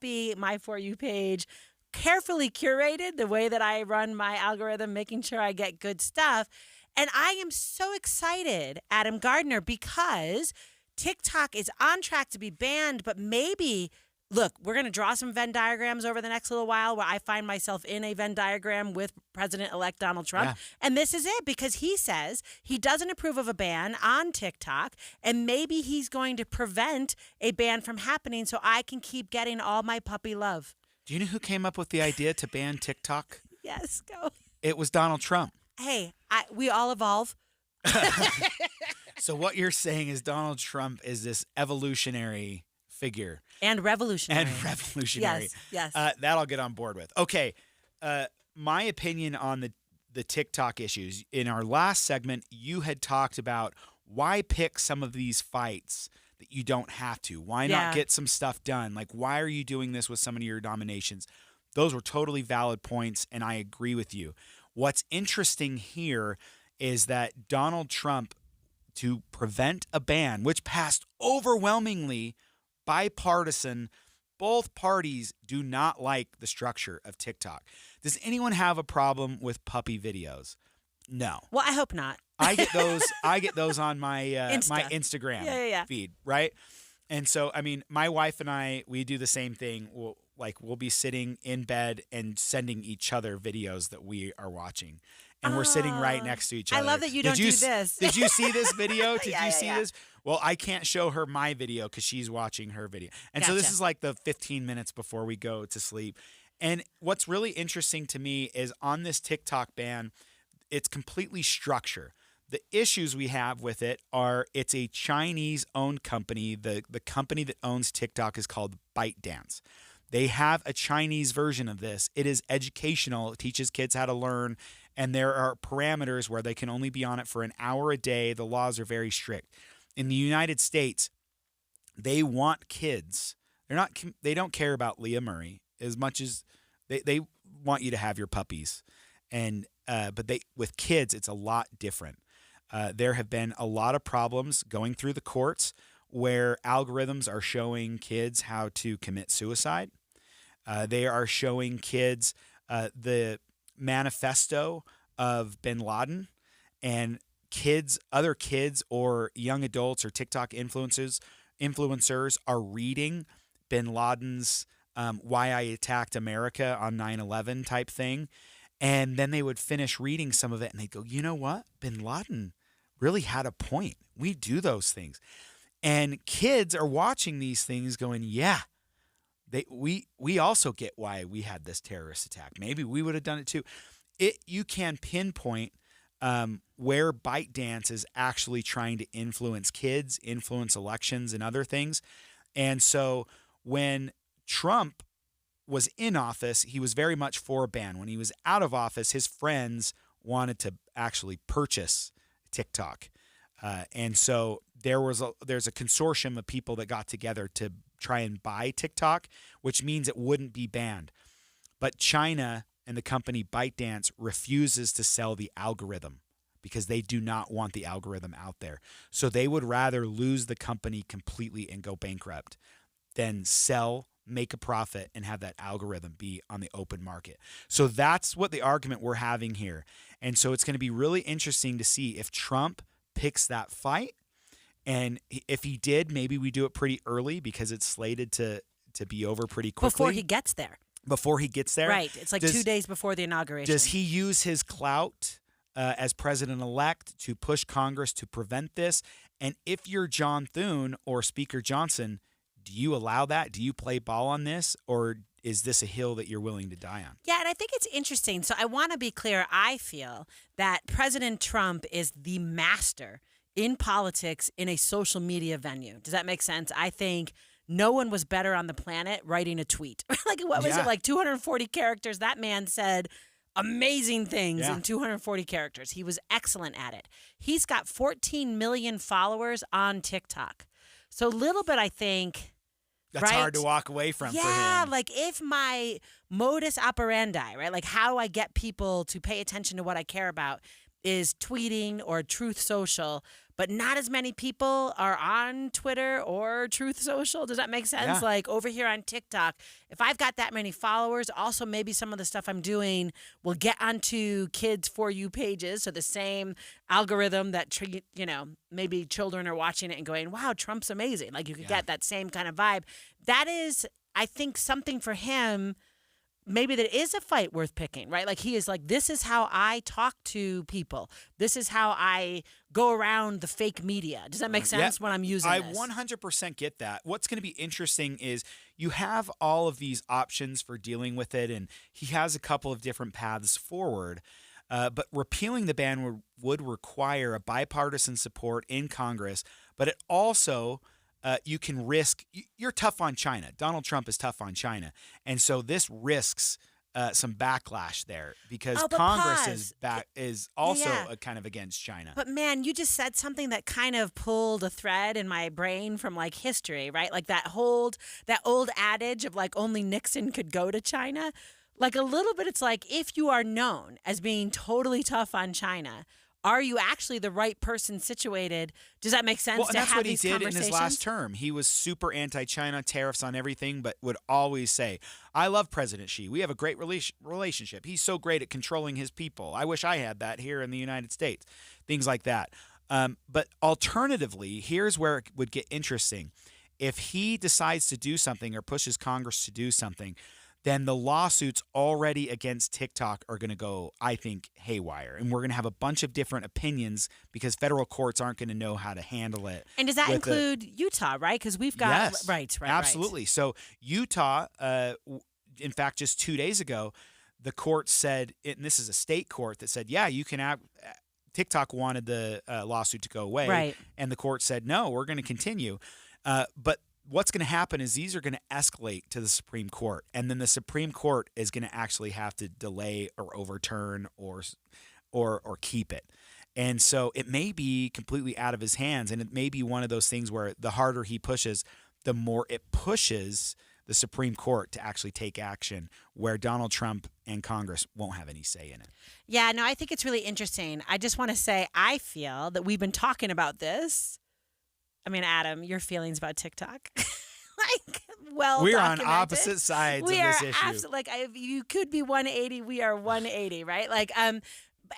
happy. My For You page, carefully curated the way that I run my algorithm, making sure I get good stuff. And I am so excited, Adam Gardner, because TikTok is on track to be banned, but maybe, look, we're going to draw some Venn diagrams over the next little while where I find myself in a Venn diagram with President-elect Donald Trump. Yeah. And this is it, because he says he doesn't approve of a ban on TikTok, and maybe he's going to prevent a ban from happening so I can keep getting all my puppy love. Do you know who came up with the idea to ban TikTok? Yes, go. It was Donald Trump. Hey, we all evolve. So what you're saying is Donald Trump is this evolutionary figure. And revolutionary. Yes. That I'll get on board with. Okay. My opinion on the TikTok issues. In our last segment, you had talked about why pick some of these fights that you don't have to. Why not get some stuff done? Like, why are you doing this with some of your nominations? Those were totally valid points, and I agree with you. What's interesting here is that Donald Trump, to prevent a ban, which passed overwhelmingly bipartisan, both parties do not like the structure of TikTok. Does anyone have a problem with puppy videos? No. Well, I hope not. I get those on my my Instagram feed, right? And so, I mean, my wife and I, we do the same thing. We'll be sitting in bed and sending each other videos that we are watching. And we're sitting right next to each other. I love that you don't do this. Did you see this video? Did you see yeah. this? Well, I can't show her my video because she's watching her video. And so this is like the 15 minutes before we go to sleep. And what's really interesting to me is on this TikTok ban, it's completely structure. The issues we have with it are it's a Chinese-owned company. The company that owns TikTok is called ByteDance. They have a Chinese version of this. It is educational. It teaches kids how to learn. And there are parameters where they can only be on it for an hour a day. The laws are very strict. In the United States, they want kids. They don't care about Leah Murray as much as they want you to have your puppies. And but with kids, it's a lot different. There have been a lot of problems going through the courts where algorithms are showing kids how to commit suicide. They are showing kids the manifesto of bin Laden, and other kids or young adults or TikTok influencers are reading bin Laden's Why I Attacked America on 9/11 type thing. And then they would finish reading some of it and they'd go, you know what? Bin Laden really had a point. We do those things. And kids are watching these things going, yeah, we also get why we had this terrorist attack. Maybe we would have done it too. You can pinpoint where ByteDance is actually trying to influence kids, influence elections and other things. And so when Trump was in office, he was very much for a ban. When he was out of office, his friends wanted to actually purchase TikTok. And so there's a consortium of people that got together to try and buy TikTok, which means it wouldn't be banned. But China and the company ByteDance refuses to sell the algorithm because they do not want the algorithm out there. So they would rather lose the company completely and go bankrupt than sell, make a profit, and have that algorithm be on the open market. So that's what the argument we're having here. And so it's going to be really interesting to see if Trump picks that fight. And if he did, maybe we do it pretty early because it's slated to be over pretty quickly. Before he gets there. Right. It's like 2 days before the inauguration. Does he use his clout as president-elect to push Congress to prevent this? And if you're John Thune or Speaker Johnson, do you allow that? Do you play ball on this? Or is this a hill that you're willing to die on? Yeah, and I think it's interesting. So I want to be clear. I feel that President Trump is the master in politics in a social media venue. Does that make sense? I think no one was better on the planet writing a tweet. Like, what was it, like 240 characters? That man said amazing things in 240 characters. He was excellent at it. He's got 14 million followers on TikTok. So a little bit, I think... That's hard to walk away from for him. Yeah, like if my modus operandi, right, like how I get people to pay attention to what I care about, is tweeting or Truth Social, but not as many people are on Twitter or Truth Social. Does that make sense? Yeah. Like over here on TikTok, if I've got that many followers, also maybe some of the stuff I'm doing will get onto kids' For You pages. So the same algorithm that, maybe children are watching it and going, wow, Trump's amazing. Like you could get that same kind of vibe. That is, I think, something for him. Maybe that is a fight worth picking, right? Like he is like, this is how I talk to people. This is how I go around the fake media. Does that make sense when I'm using this? I 100% get that. What's going to be interesting is you have all of these options for dealing with it, and he has a couple of different paths forward. But repealing the ban would require a bipartisan support in Congress, but it also... you can risk – you're tough on China. Donald Trump is tough on China. And so this risks some backlash there because Congress is also kind of against China. But, man, you just said something that kind of pulled a thread in my brain from, like, history, right? Like that old adage of, like, only Nixon could go to China. Like a little bit it's like if you are known as being totally tough on China – are you actually the right person situated? Does that make sense? Well, and that's what he did in his last term. He was super anti-China, tariffs on everything, but would always say, I love President Xi. We have a great relationship. He's so great at controlling his people. I wish I had that here in the United States. Things like that. But alternatively, here's where it would get interesting. If he decides to do something or pushes Congress to do something, then the lawsuits already against TikTok are going to go, I think, haywire. And we're going to have a bunch of different opinions because federal courts aren't going to know how to handle it. And does that include Utah, right? Because we've got... Yes, right. Absolutely. So Utah, in fact, just 2 days ago, the court said, and this is a state court that said, yeah, you can TikTok wanted the lawsuit to go away. Right. And the court said, no, we're going to continue. But what's going to happen is these are going to escalate to the Supreme Court, and then the Supreme Court is going to actually have to delay or overturn or keep it. And so it may be completely out of his hands, and it may be one of those things where the harder he pushes, the more it pushes the Supreme Court to actually take action where Donald Trump and Congress won't have any say in it. Yeah, no, I think it's really interesting. I just want to say I feel that we've been talking about this. I mean, Adam, your feelings about TikTok, we're on opposite sides of this issue. You could be 180, we are 180, right?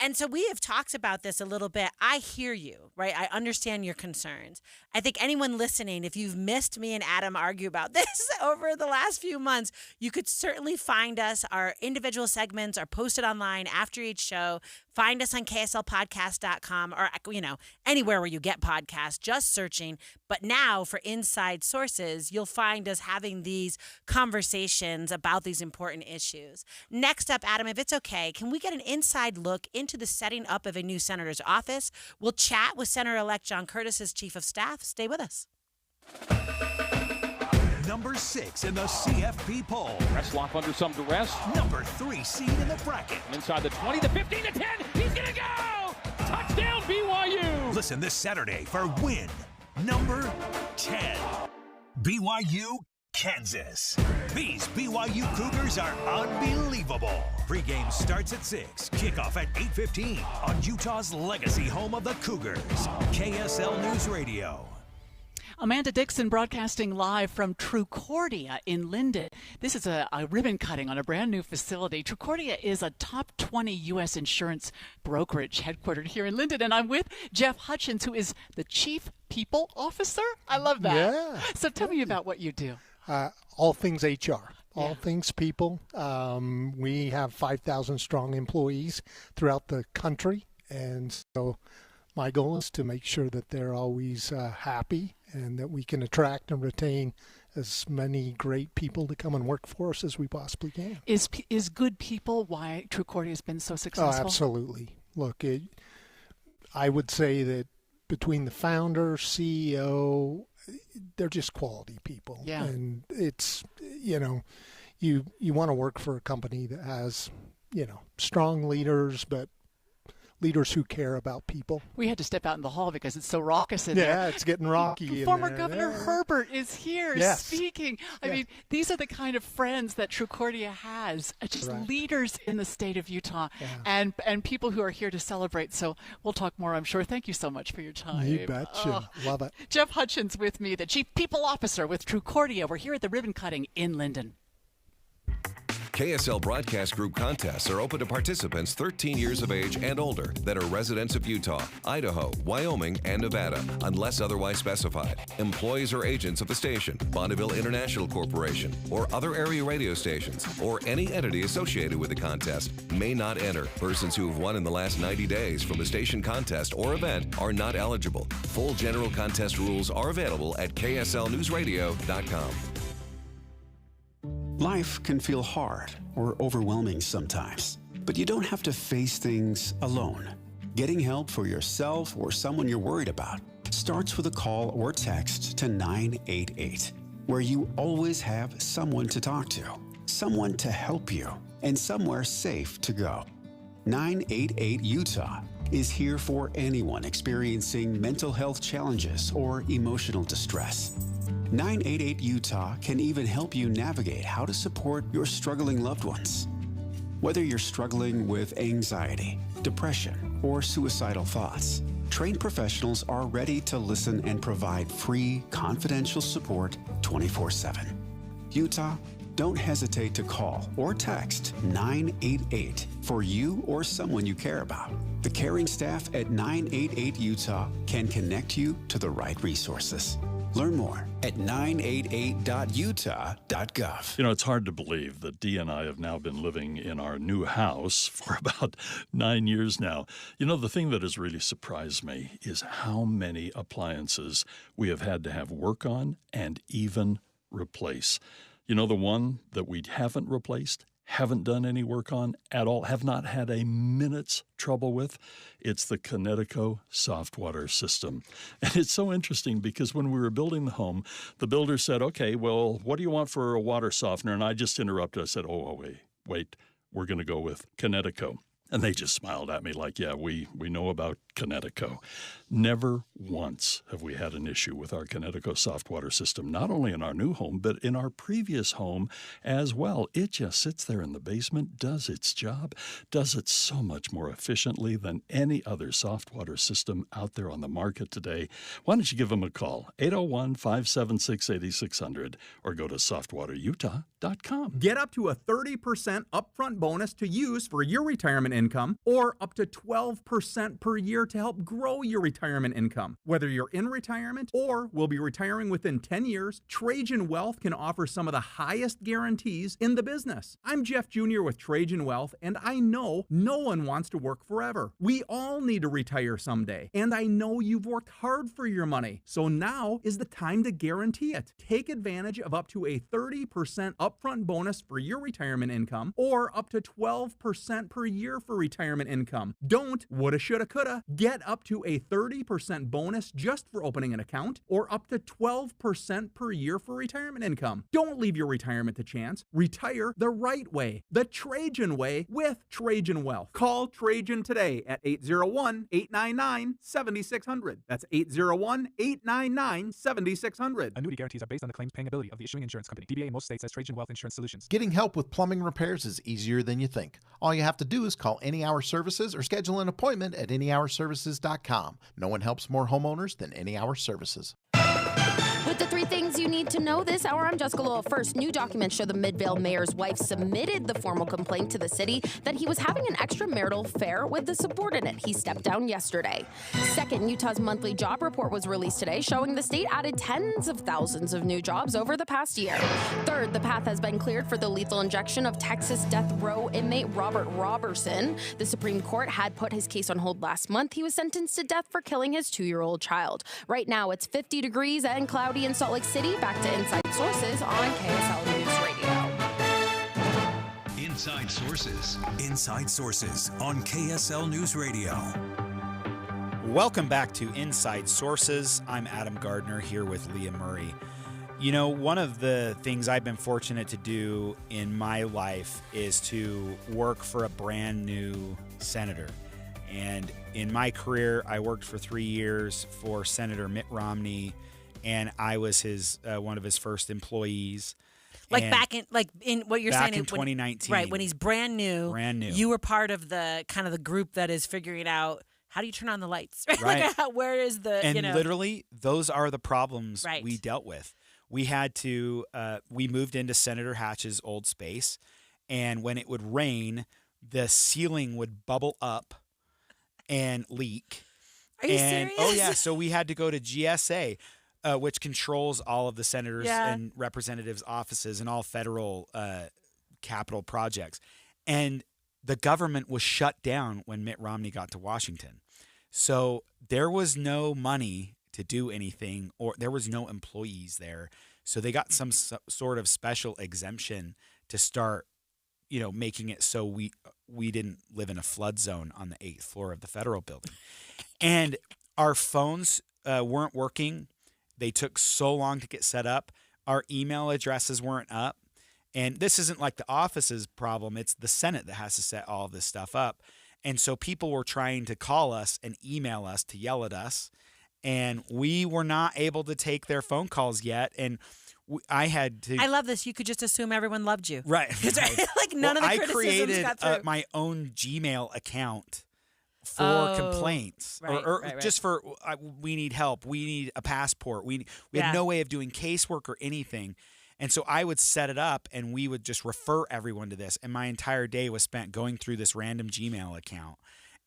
And so we have talked about this a little bit. I hear you, right? I understand your concerns. I think anyone listening, if you've missed me and Adam argue about this over the last few months, you could certainly find us. Our individual segments are posted online after each show. Find us on kslpodcast.com or, anywhere where you get podcasts, just searching. But now for Inside Sources, you'll find us having these conversations about these important issues. Next up, Adam, if it's okay, can we get an inside look into the setting up of a new senator's office? We'll chat with Senator-elect John Curtis's chief of staff. Stay with us. Number 6 in the CFP poll. Reslov under some duress. Number 3 seed in the bracket. Inside the 20, the 15, the 10. He's going to go! Touchdown BYU! Listen this Saturday for win number 10. BYU, Kansas. These BYU Cougars are unbelievable. Pregame starts at 6. Kickoff at 8:15 on Utah's legacy home of the Cougars. KSL News Radio. Amanda Dixon broadcasting live from Cordia in Linden. This is a ribbon cutting on a brand new facility. Cordia is a top 20 U.S. insurance brokerage headquartered here in Linden. And I'm with Jeff Hutchins, who is the Chief People Officer. I love that. Yeah. So tell me about what you do. All things HR. All things people. We have 5,000 strong employees throughout the country. And so my goal is to make sure that they're always happy and that we can attract and retain as many great people to come and work for us as we possibly can. Is good people why Cordia has been so successful? Oh, absolutely. Look, I would say that between the founder, CEO, they're just quality people. Yeah. And it's, you want to work for a company that has, strong leaders, but leaders who care about people. We had to step out in the hall because it's so raucous in there. Yeah, it's getting rocky. Former Governor Herbert is here speaking. I Yes. mean, these are the kind of friends that Trucordia has, just Right. leaders in the state of Utah, and people who are here to celebrate. So we'll talk more, I'm sure. Thank you so much for your time. You betcha. Love it. Jeff Hutchins with me, the Chief People Officer with Trucordia. We're here at the ribbon cutting in Linden. KSL Broadcast Group contests are open to participants 13 years of age and older that are residents of Utah, Idaho, Wyoming, and Nevada, unless otherwise specified. Employees or agents of the station, Bonneville International Corporation, or other area radio stations, or any entity associated with the contest may not enter. Persons who have won in the last 90 days from a station contest or event are not eligible. Full general contest rules are available at kslnewsradio.com. Life can feel hard or overwhelming sometimes, but you don't have to face things alone. Getting help for yourself or someone you're worried about starts with a call or text to 988, where you always have someone to talk to, someone to help you, and somewhere safe to go. 988 Utah is here for anyone experiencing mental health challenges or emotional distress. 988 Utah can even help you navigate how to support your struggling loved ones. Whether you're struggling with anxiety, depression, or suicidal thoughts, trained professionals are ready to listen and provide free, confidential support 24/7. Utah, don't hesitate to call or text 988 for you or someone you care about. The caring staff at 988 Utah can connect you to the right resources. Learn more at 988.utah.gov. You know, it's hard to believe that Dee and I have now been living in our new house for about 9 years now. You know, the thing that has really surprised me is how many appliances we have had to have work on and even replace. You know, the one that we haven't replaced, haven't done any work on at all, have not had a minute's trouble with, it's the Connecticut soft water system. And it's so interesting because when we were building the home, the builder said, okay, well, what do you want for a water softener? And I just interrupted. I said, wait, we're going to go with Connecticut. And they just smiled at me like, yeah, we know about Connecticut. Never once have we had an issue with our Connecticut soft water system, not only in our new home, but in our previous home as well. It just sits there in the basement, does its job, does it so much more efficiently than any other soft water system out there on the market today. Why don't you give them a call, 801-576-8600, or go to softwaterutah.com. Get up to a 30% upfront bonus to use for your retirement income, or up to 12% per year to help grow your retirement income. Whether you're in retirement or will be retiring within 10 years, Trajan Wealth can offer some of the highest guarantees in the business. I'm Jeff Jr. with Trajan Wealth, and I know no one wants to work forever. We all need to retire someday, and I know you've worked hard for your money, so now is the time to guarantee it. Take advantage of up to a 30% upfront bonus for your retirement income, or up to 12% per year for retirement income. Don't woulda, shoulda, coulda. Get up to a 30% bonus just for opening an account, or up to 12% per year for retirement income. Don't leave your retirement to chance. Retire the right way, the Trajan way, with Trajan Wealth. Call Trajan today at 801-899-7600. That's 801-899-7600. Annuity guarantees are based on the claims paying ability of the issuing insurance company. DBA in most states says Trajan Wealth Insurance Solutions. Getting help with plumbing repairs is easier than you think. All you have to do is call Any Hour Services or schedule an appointment at anyhourservices.com. No one helps more homeowners than Any Hour Services. With the 3 things you need to know this hour, I'm Jessica Lowell. First, new documents show the Midvale mayor's wife submitted the formal complaint to the city that he was having an extramarital affair with the subordinate. He stepped down yesterday. Second, Utah's monthly job report was released today, showing the state added tens of thousands of new jobs over the past year. Third, the path has been cleared for the lethal injection of Texas death row inmate Robert Robertson. The Supreme Court had put his case on hold last month. He was sentenced to death for killing his 2-year-old child. Right now, it's 50 degrees and cloudy in Salt Lake City. Back to Inside Sources on KSL News Radio. Inside Sources. Inside Sources on KSL News Radio. Welcome back to Inside Sources. I'm Adam Gardner here with Leah Murray. You know, one of the things I've been fortunate to do in my life is to work for a brand new senator. And in my career, I worked for 3 years for Senator Mitt Romney, and I was his one of his first employees. Like And back in what you're back saying in 2019, right? When he's brand new, you were part of the kind of the group that is figuring out how do you turn on the lights, right? Like where is the and literally those are the problems Right. we dealt with. We had to we moved into Senator Hatch's old space, and when it would rain, the ceiling would bubble up and leak. Are you and serious? oh yeah, so we had to go to GSA, which controls all of the senators Yeah. and representatives' offices and all federal capital projects. And the government was shut down when Mitt Romney got to Washington. So there was no money to do anything, or there was no employees there. So they got some sort of special exemption to start, making it so we didn't live in a flood zone on the 8th floor of the federal building. And our phones weren't working. They took so long to get set up. Our email addresses weren't up. And this isn't like the office's problem. It's the Senate that has to set all of this stuff up. And so people were trying to call us and email us to yell at us. And we were not able to take their phone calls yet. And I had to. I love this. You could just assume everyone loved you. Right. Like none of the criticisms created got through. my own Gmail account for complaints, or right. just for we need help, we need a passport, we had no way of doing casework or anything. And so I would set it up, and we would just refer everyone to this. And my entire day was spent going through this random Gmail account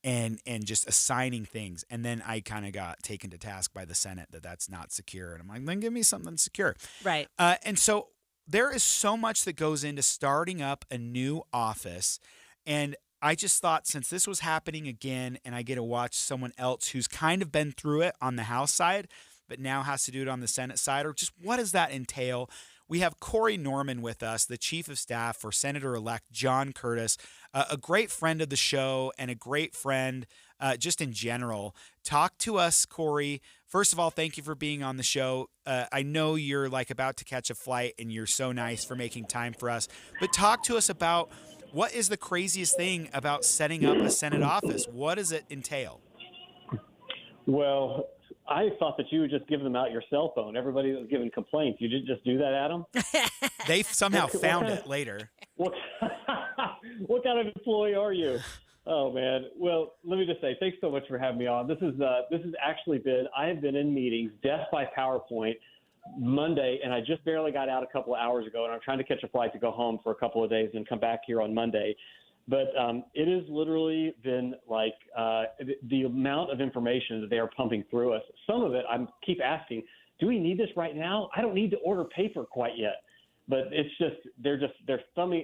and just assigning things. And then I kind of got taken to task by the Senate that's not secure. And I'm like, then give me something secure. Right. And so there is so much that goes into starting up a new office. And I just thought, since this was happening again, and I get to watch someone else who's kind of been through it on the House side, but now has to do it on the Senate side, or just what does that entail? We have Corey Norman with us, the Chief of Staff for Senator-elect John Curtis, a great friend of the show and a great friend just in general. Talk to us, Corey. First of all, thank you for being on the show. I know you're about to catch a flight, and you're so nice for making time for us. But talk to us about what is the craziest thing about setting up a Senate office? What does it entail? Well, I thought that you would just give them out your cell phone. Everybody that was giving complaints, you didn't just do that, Adam? They somehow found it later. What kind of employee are you? Oh, man. Well, let me just say, thanks so much for having me on. This has actually been, I have been in meetings, death by PowerPoint, Monday, and I just barely got out a couple of hours ago, and I'm trying to catch a flight to go home for a couple of days and come back here on Monday. But it has literally been like the amount of information that they are pumping through us. Some of it, I keep asking, do we need this right now? I don't need to order paper quite yet. But it's just they're just sending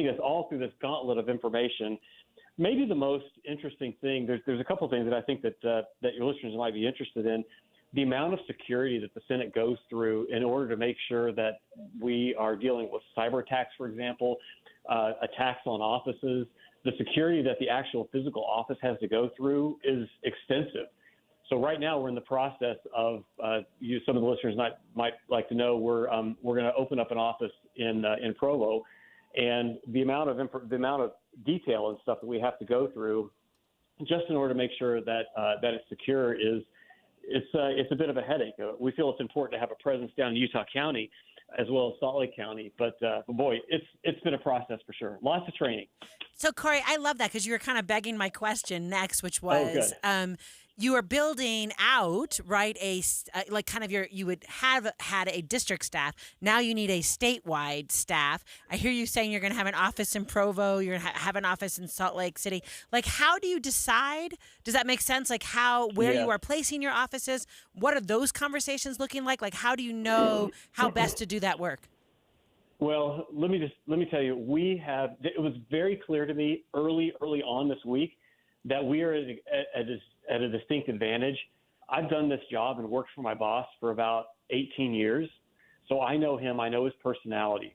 us all through this gauntlet of information. Maybe the most interesting thing, there's a couple of things that I think that your listeners might be interested in. The amount of security that the Senate goes through in order to make sure that we are dealing with cyber attacks, for example, attacks on offices, the security that the actual physical office has to go through is extensive. So right now we're in the process of some of the listeners might like to know we're going to open up an office in Provo, and the amount of detail and stuff that we have to go through just in order to make sure that it's secure it's a bit of a headache. We feel it's important to have a presence down in Utah County as well as Salt Lake County. But boy, it's been a process for sure. Lots of training. So, Corey, I love that because you were kind of begging my question next, which was you are building out, right, you would have had a district staff. Now you need a statewide staff. I hear you saying you're going to have an office in Provo. You're going to have an office in Salt Lake City. How do you decide? Does that make sense? Where you are placing your offices? What are those conversations looking like? How do you know how best to do that work? Well, let me tell you, it was very clear to me early on this week that we are at a distinct advantage. I've done this job and worked for my boss for about 18 years, so I know him. I know his personality.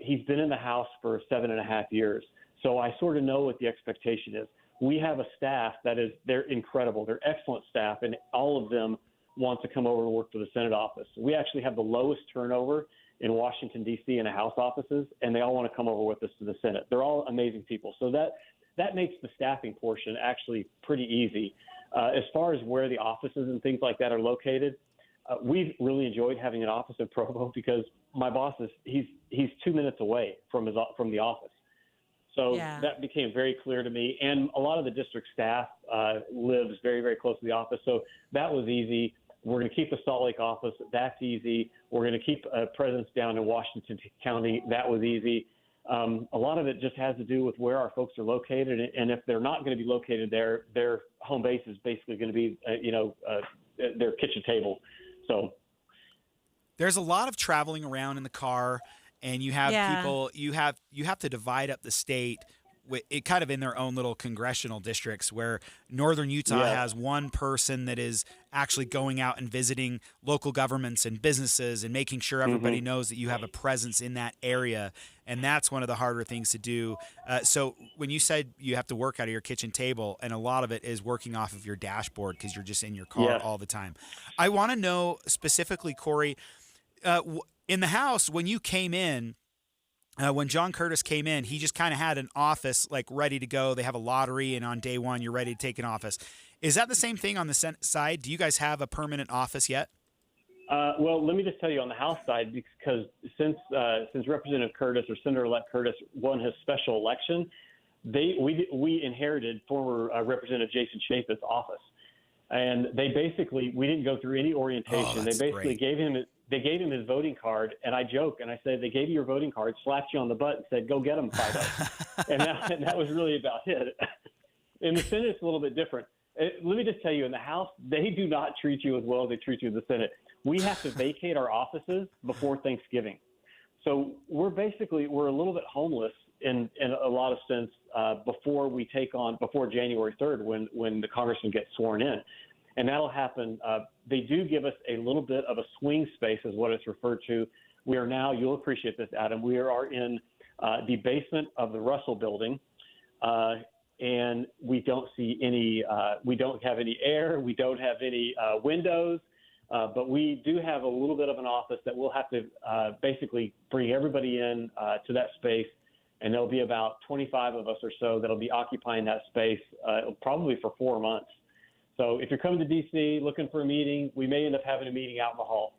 He's been in the House for 7.5 years, so I sort of know what the expectation is. We have a staff they're incredible. They're excellent staff, and all of them want to come over and work for the Senate office. We actually have the lowest turnover in Washington, D.C. in the House offices, and they all want to come over with us to the Senate. They're all amazing people. So that makes the staffing portion actually pretty easy. As far as where the offices and things like that are located, we've really enjoyed having an office in Provo because my boss he's 2 minutes away from the office. So that became very clear to me. And a lot of the district staff lives very, very close to the office. So that was easy. We're going to keep the Salt Lake office. That's easy. We're going to keep a presence down in Washington County. That was easy. A lot of it just has to do with where our folks are located. And if they're not going to be located there, their home base is basically going to be, their kitchen table. So there's a lot of traveling around in the car, and you have people, you have to divide up the state it kind of in their own little congressional districts, where northern Utah has one person that is actually going out and visiting local governments and businesses and making sure everybody knows that you have a presence in that area. And that's one of the harder things to do. So when you said you have to work out of your kitchen table, and a lot of it is working off of your dashboard because you're just in your car all the time. I want to know specifically, Corey, in the House, when you came in, when John Curtis came in, he just kind of had an office like ready to go. They have a lottery, and on day one, you're ready to take an office. Is that the same thing on the Senate side? Do you guys have a permanent office yet? Well, let me just tell you on the House side, because since Representative Curtis or Senator-elect Curtis won his special election, we inherited former Representative Jason Chaffetz's office, and we didn't go through any orientation. They basically gave him his voting card, and I joke and I said, they gave you your voting card, slapped you on the butt, and said, go get them, Fido. and that was really about it. In the Senate, it's a little bit different. Let me just tell you, in the House, they do not treat you as well as they treat you in the Senate. We have to vacate our offices before Thanksgiving. So we're a little bit homeless in a lot of sense before January 3rd when the congressman gets sworn in. And that'll happen. They do give us a little bit of a swing space, is what it's referred to. We are now, you'll appreciate this, Adam, we are in the basement of the Russell building, and we don't have any air, we don't have any windows, but we do have a little bit of an office that we'll have to basically bring everybody in to that space, and there'll be about 25 of us or so that'll be occupying that space probably for 4 months. So if you're coming to D.C. looking for a meeting, we may end up having a meeting out in the hall.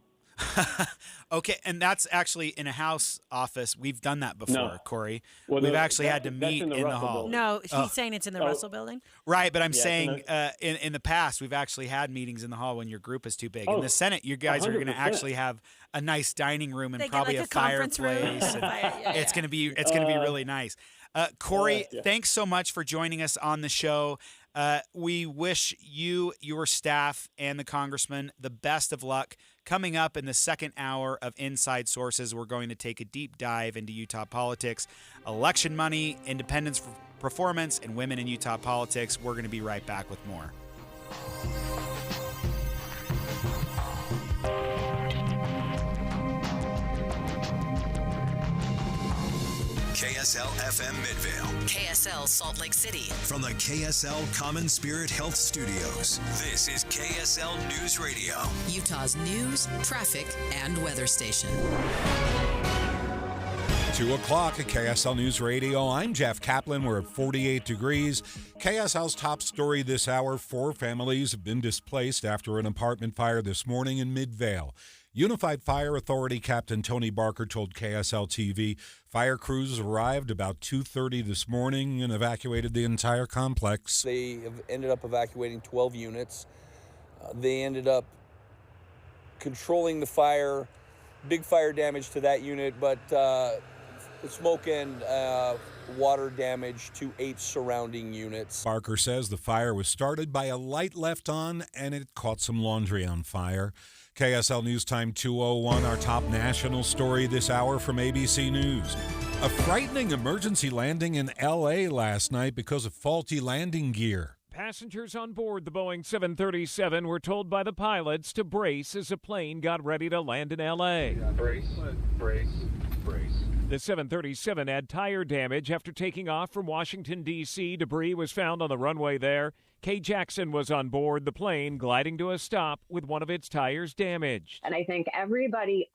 Okay, and that's actually in a House office. We've done that before, Corey. Well, we've actually had to meet in the hall. Building. No, he's saying it's in the Russell building. Right, but I'm saying in the past, we've actually had meetings in the hall when your group is too big. In the Senate, you guys 100%. Are going to actually have a nice dining room and probably a fireplace. It's going to be really nice. Corey, thanks so much for joining us on the show. We wish you, your staff, and the congressman the best of luck. Coming up in the second hour of Inside Sources, we're going to take a deep dive into Utah politics, election money, independence performance, and women in Utah politics. We're going to be right back with more. KSL FM Midvale. KSL Salt Lake City. From the KSL Common Spirit Health Studios, this is KSL News Radio. Utah's news, traffic, and weather station. 2 o'clock at KSL News Radio. I'm Jeff Kaplan. We're at 48 degrees. KSL's top story this hour: 4 families have been displaced after an apartment fire this morning in Midvale. Unified Fire Authority Captain Tony Barker told KSL TV fire crews arrived about 2:30 this morning and evacuated the entire complex. They have ended up evacuating 12 units. They ended up controlling the fire, big fire damage to that unit, but smoke and water damage to 8 surrounding units. Barker says the fire was started by a light left on and it caught some laundry on fire. KSL News Time 2:01, our top national story this hour from ABC News. A frightening emergency landing in L.A. last night because of faulty landing gear. Passengers on board the Boeing 737 were told by the pilots to brace as the plane got ready to land in L.A. Brace. The 737 had tire damage after taking off from Washington, D.C. Debris was found on the runway there. Kay Jackson was on board the plane, gliding to a stop with one of its tires damaged. And I think everybody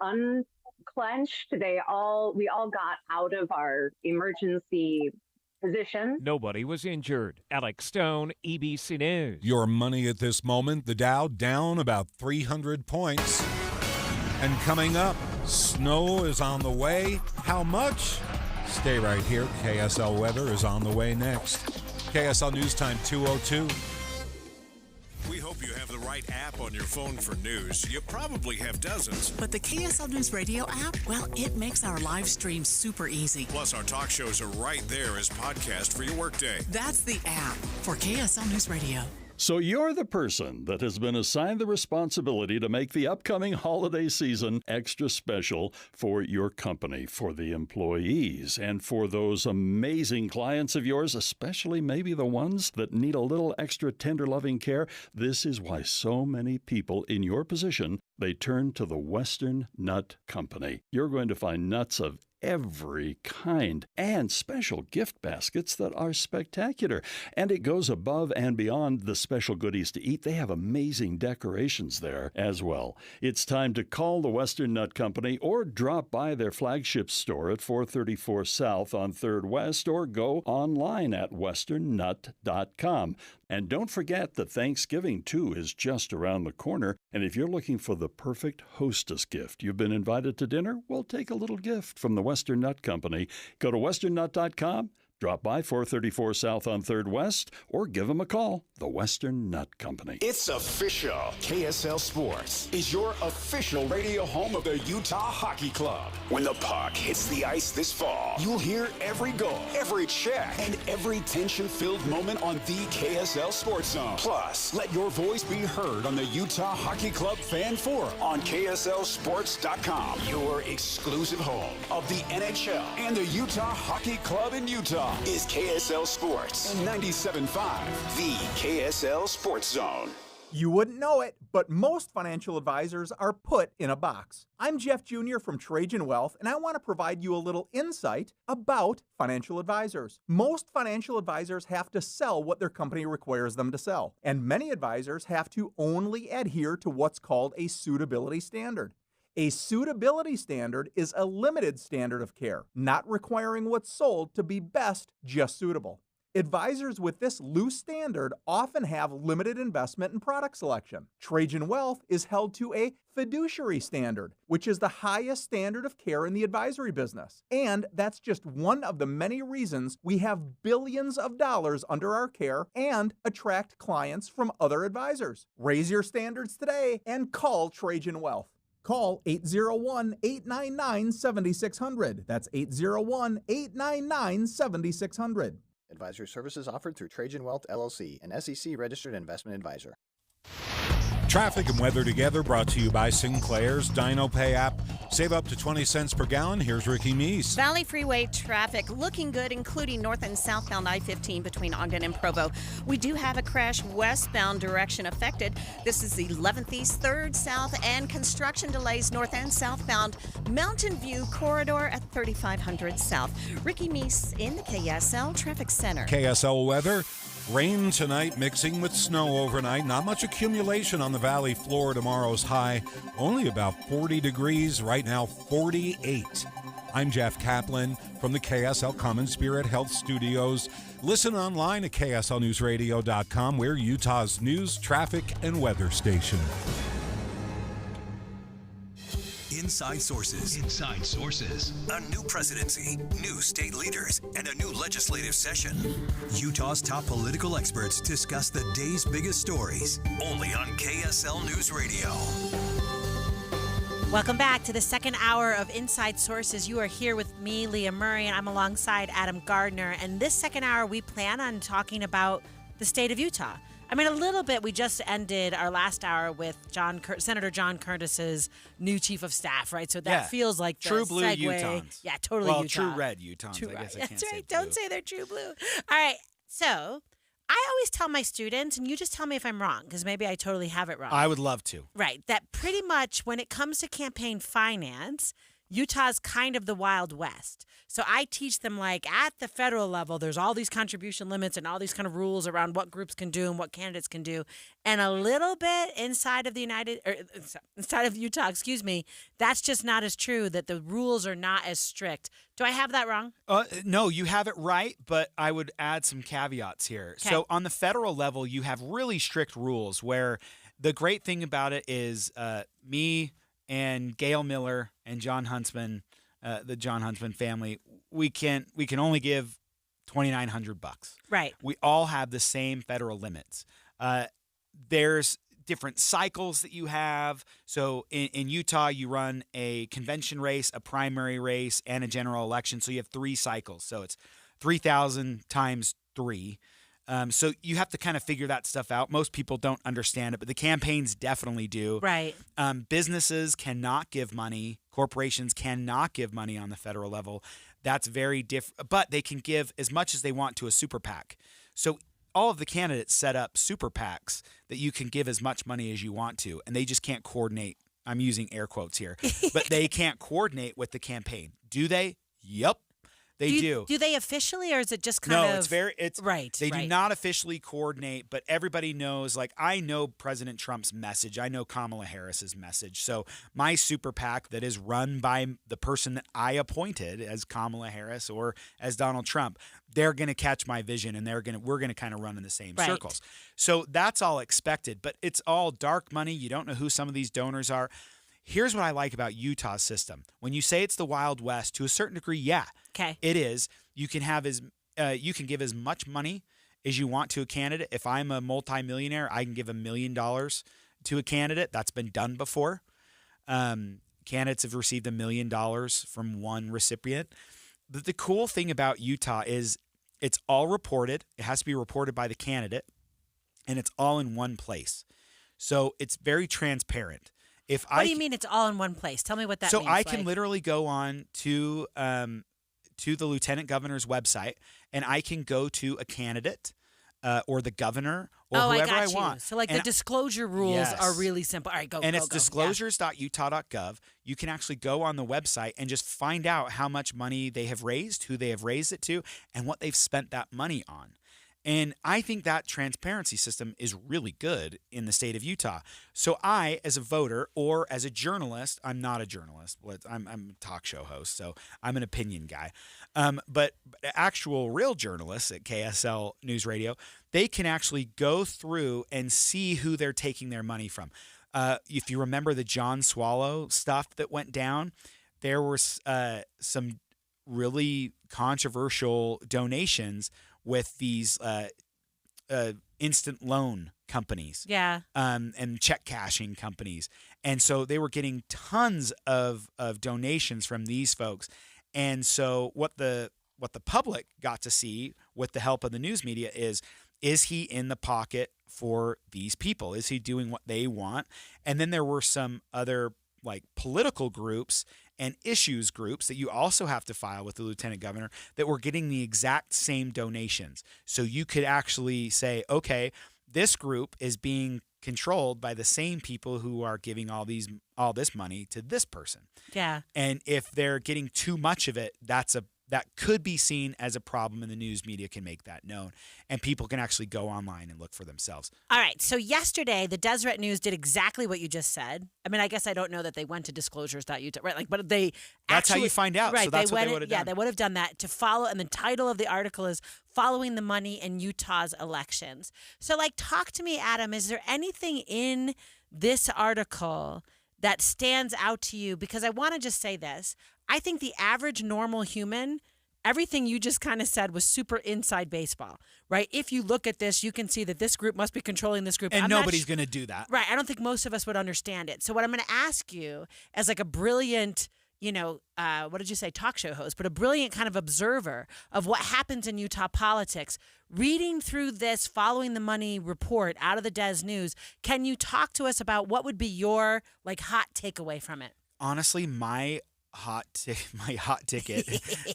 clenched. We all got out of our emergency positions. Nobody was injured. Alex Stone, EBC News. Your money at this moment, the Dow down about 300 points. And coming up, snow is on the way. How much? Stay right here. KSL weather is on the way next. KSL News Time 2:02. We hope you have the right app on your phone for news. You probably have dozens. But the KSL News Radio app, well, it makes our live stream super easy. Plus, our talk shows are right there as podcast for your workday. That's the app for KSL News Radio. So you're the person that has been assigned the responsibility to make the upcoming holiday season extra special for your company, for the employees, and for those amazing clients of yours, especially maybe the ones that need a little extra tender loving care. This is why so many people in your position, they turn to the Western Nut Company. You're going to find nuts of every kind and special gift baskets that are spectacular. And it goes above and beyond the special goodies to eat. They have amazing decorations there as well. It's time to call the Western Nut Company or drop by their flagship store at 434 South on 3rd West or go online at westernnut.com. And don't forget that Thanksgiving, too, is just around the corner. And if you're looking for the perfect hostess gift, you've been invited to dinner, well, take a little gift from the Western Nut Company. Go to westernnut.com, drop by 434 South on 3rd West, or give them a call, the Western Nut Company. It's official. KSL Sports is your official radio home of the Utah Hockey Club. When the puck hits the ice this fall, you'll hear every goal, every check, and every tension-filled moment on the KSL Sports Zone. Plus, let your voice be heard on the Utah Hockey Club Fan Forum on KSLSports.com, your exclusive home of the NHL and the Utah Hockey Club in Utah. Is KSL Sports and 97.5, the KSL Sports Zone. You wouldn't know it, but most financial advisors are put in a box. I'm Jeff Jr. from Trajan Wealth, and I want to provide you a little insight about financial advisors. Most financial advisors have to sell what their company requires them to sell, and many advisors have to only adhere to what's called a suitability standard. A suitability standard is a limited standard of care, not requiring what's sold to be best just suitable. Advisors with this loose standard often have limited investment and product selection. Trajan Wealth is held to a fiduciary standard, which is the highest standard of care in the advisory business. And that's just one of the many reasons we have billions of dollars under our care and attract clients from other advisors. Raise your standards today and call Trajan Wealth. Call 801-899-7600. That's 801-899-7600. Advisory services offered through Trajan Wealth, LLC, an SEC-registered investment advisor. Traffic and weather together brought to you by Sinclair's Dino Pay app. Save up to 20 cents per gallon. Here's Ricky Meese. Valley Freeway traffic looking good, including north and southbound I-15 between Ogden and Provo. We do have a crash westbound direction affected. This is the 11th East, 3rd South, and construction delays north and southbound Mountain View corridor at 3500 South. Ricky Meese in the KSL Traffic Center. KSL weather. Rain tonight mixing with snow overnight. Not much accumulation on the valley floor. Tomorrow's high only about 40 degrees. Right now 48. I'm Jeff Kaplan from the KSL Common Spirit Health Studios. Listen online at KSLNewsRadio.com. We're Utah's news, traffic, and weather station. Inside Sources. Inside Sources. A new presidency, new state leaders, and a new legislative session. Utah's top political experts discuss the day's biggest stories. Only on KSL News Radio. Welcome back to the second hour of Inside Sources. You are here with me, Leah Murray, and I'm alongside Adam Gardner. And this second hour, we plan on talking about the state of Utah. I mean, a little bit. We just ended our last hour with Senator John Curtis's new chief of staff, right? So that feels like the true blue segue. Utahns. Yeah, totally well, Utah. true red Utahns. True, I guess I That's can't say right. blue. Don't say they're true blue. All right. So I always tell my students, and you just tell me if I'm wrong, because maybe I totally have it wrong. I would love to. Right. That pretty much when it comes to campaign finance, Utah's kind of the Wild West. So I teach them, like, at the federal level, there's all these contribution limits and all these kind of rules around what groups can do and what candidates can do. And a little bit inside of inside of Utah, that's just not as true, that the rules are not as strict. Do I have that wrong? No, you have it right, but I would add some caveats here. Okay. So on the federal level, you have really strict rules where the great thing about it is me and Gail Miller and John Huntsman, the John Huntsman family, we can only give $2,900. Right. We all have the same federal limits. There's different cycles that you have. So in Utah, you run a convention race, a primary race, and a general election. So you have 3 cycles. So it's 3,000 times 3. So you have to kind of figure that stuff out. Most people don't understand it, but the campaigns definitely do. Right. Businesses cannot give money. Corporations cannot give money on the federal level. That's very different. But they can give as much as they want to a super PAC. So all of the candidates set up super PACs that you can give as much money as you want to, and they just can't coordinate. I'm using air quotes here, but they can't coordinate with the campaign. Do they? Yep. They do. Do they officially, or is it just kind of? No, it's right. They do not officially coordinate, but everybody knows. Like, I know President Trump's message. I know Kamala Harris's message. So my super PAC that is run by the person that I appointed as Kamala Harris or as Donald Trump, they're going to catch my vision, and we're going to kind of run in the same circles. So that's all expected, but it's all dark money. You don't know who some of these donors are. Here's what I like about Utah's system. When you say it's the Wild West, to a certain degree, yeah, it is. You can give as much money as you want to a candidate. If I'm a multimillionaire, I can give $1 million to a candidate. That's been done before. Candidates have received $1 million from one recipient. The cool thing about Utah is it's all reported. It has to be reported by the candidate, and it's all in one place. So it's very transparent. What do you mean it's all in one place? Tell me what that means. So I can literally go on to the lieutenant governor's website, and I can go to a candidate or the governor or whoever I want. So like the disclosure rules are really simple. All right, go. And it's disclosures.utah.gov. You can actually go on the website and just find out how much money they have raised, who they have raised it to, and what they've spent that money on. And I think that transparency system is really good in the state of Utah. So I, as a voter or as a journalist, I'm not a journalist. I'm a talk show host, so I'm an opinion guy. But actual real journalists at KSL News Radio, they can actually go through and see who they're taking their money from. If you remember the John Swallow stuff that went down, there were some really controversial donations with these instant loan companies, and check cashing companies, and so they were getting tons of donations from these folks. And so what the public got to see with the help of the news media is he in the pocket for these people? Is he doing what they want? And then there were some other like political groups and issues groups that you also have to file with the lieutenant governor that were getting the exact same donations. So you could actually say, okay, this group is being controlled by the same people who are giving all this money to this person. Yeah. And if they're getting too much of it, that could be seen as a problem, and the news media can make that known. And people can actually go online and look for themselves. All right. So yesterday, the Deseret News did exactly what you just said. I mean, I guess I don't know that they went to disclosures.utah, right? Like, but they That's how you find out. Right. So that's what they would have done. Yeah, they would have done that to follow. And the title of the article is Following the Money in Utah's Elections. So, like, talk to me, Adam. Is there anything in this article that stands out to you? Because I want to just say this. I think the average normal human, everything you just kind of said was super inside baseball, right? If you look at this, you can see that this group must be controlling this group. And nobody's going to do that. Right. I don't think most of us would understand it. So what I'm going to ask you as like a brilliant, what did you say, talk show host, but a brilliant kind of observer of what happens in Utah politics, reading through this Following the Money report out of the Des News, can you talk to us about what would be your like hot takeaway from it? Honestly, my hot ticket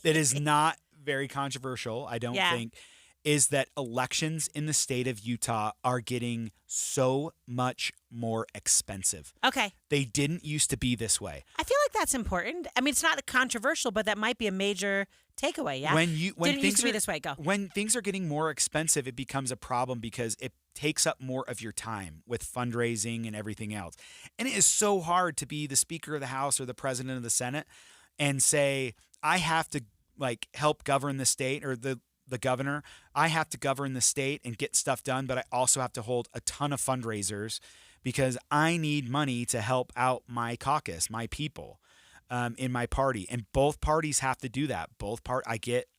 that is not very controversial, I don't think, is that elections in the state of Utah are getting so much more expensive. Okay. They didn't used to be this way. I feel like that's important. I mean, it's not controversial, but that might be a major takeaway, yeah? When Didn't things used to be this way. Go. When things are getting more expensive, it becomes a problem because it takes up more of your time with fundraising and everything else. And it is so hard to be the Speaker of the House or the President of the Senate and say, I have to help govern the state, or the governor. I have to govern the state and get stuff done, but I also have to hold a ton of fundraisers because I need money to help out my caucus, my people in my party. And both parties have to do that.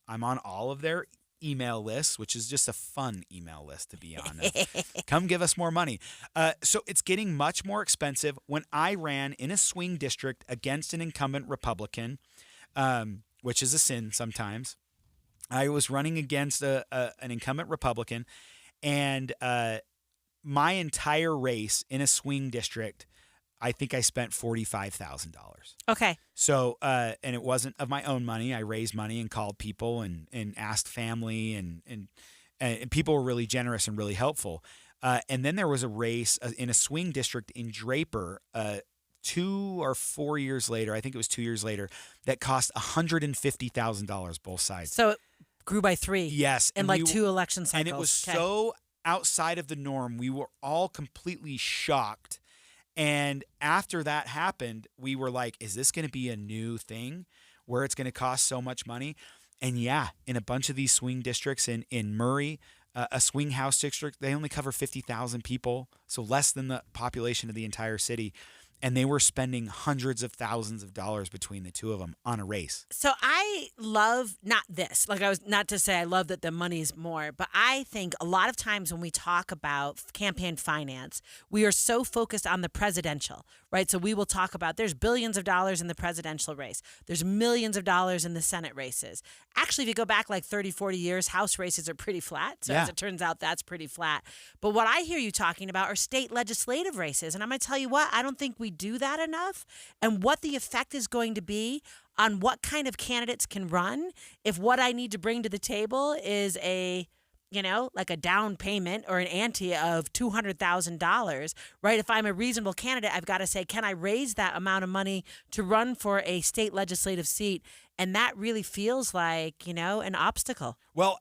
I'm on all of their email lists, which is just a fun email list to be on. Come give us more money. So it's getting much more expensive. When I ran in a swing district against an incumbent Republican, which is a sin sometimes, I was running against an incumbent Republican, and my entire race in a swing district, I think I spent $45,000. Okay. So, and it wasn't of my own money. I raised money and called people and asked family, and people were really generous and really helpful. And then there was a race in a swing district in Draper 2 or 4 years later, I think it was 2 years later, that cost $150,000 both sides. So it grew by 3. Yes. In like 2 election cycles. And it was so outside of the norm. We were all completely shocked. And after that happened, we were like, is this going to be a new thing where it's going to cost so much money? And yeah, in a bunch of these swing districts in Murray, a swing house district, they only cover 50,000 people, so less than the population of the entire city. And they were spending hundreds of thousands of dollars between the two of them on a race. So I love, not this, not to say I love that the money's more, but I think a lot of times when we talk about campaign finance, we are so focused on the presidential, right? So we will talk about there's billions of dollars in the presidential race. There's millions of dollars in the Senate races. Actually, if you go back like 30, 40 years, House races are pretty flat. So as it turns out, that's pretty flat. But what I hear you talking about are state legislative races. And I'm going to tell you what, I don't think we do that enough, and what the effect is going to be on what kind of candidates can run if what I need to bring to the table is a down payment or an ante of $200,000, right? If I'm a reasonable candidate, I've got to say, can I raise that amount of money to run for a state legislative seat? And that really feels like, an obstacle. Well,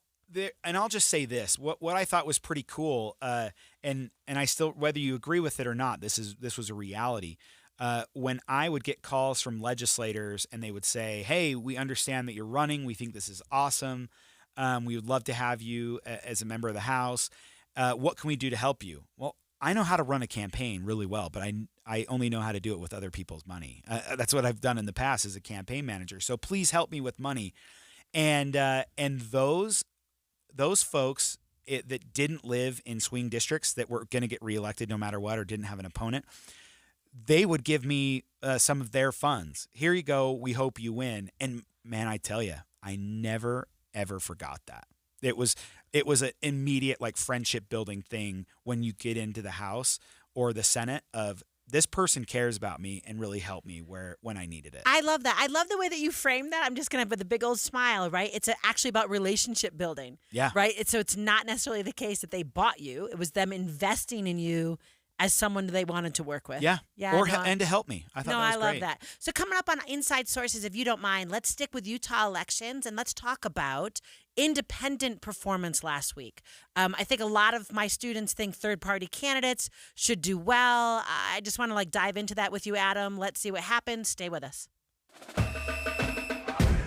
and I'll just say this: what I thought was pretty cool, and I still, whether you agree with it or not, this was a reality. When I would get calls from legislators and they would say, "Hey, we understand that you're running. We think this is awesome. We would love to have you as a member of the House. What can we do to help you?" Well, I know how to run a campaign really well, but I only know how to do it with other people's money. That's what I've done in the past as a campaign manager. So please help me with money, and those folks that didn't live in swing districts that were going to get reelected no matter what, or didn't have an opponent, they would give me some of their funds. Here you go. We hope you win. And man, I tell you, I never, ever forgot that. It was an immediate friendship building thing when you get into the House or the Senate of, this person cares about me and really helped me when I needed it. I love that. I love the way that you frame that. I'm just going to put the big old smile, right? It's actually about relationship building. Yeah. Right? So it's not necessarily the case that they bought you. It was them investing in you as someone they wanted to work with. Yeah. Yeah. And to help me. I thought that was I love great. that. So coming up on Inside Sources, if you don't mind, let's stick with Utah elections and let's talk about independent performance last week. I think a lot of my students think third-party candidates should do well. I just want to dive into that with you, Adam. Let's see what happens. Stay with us.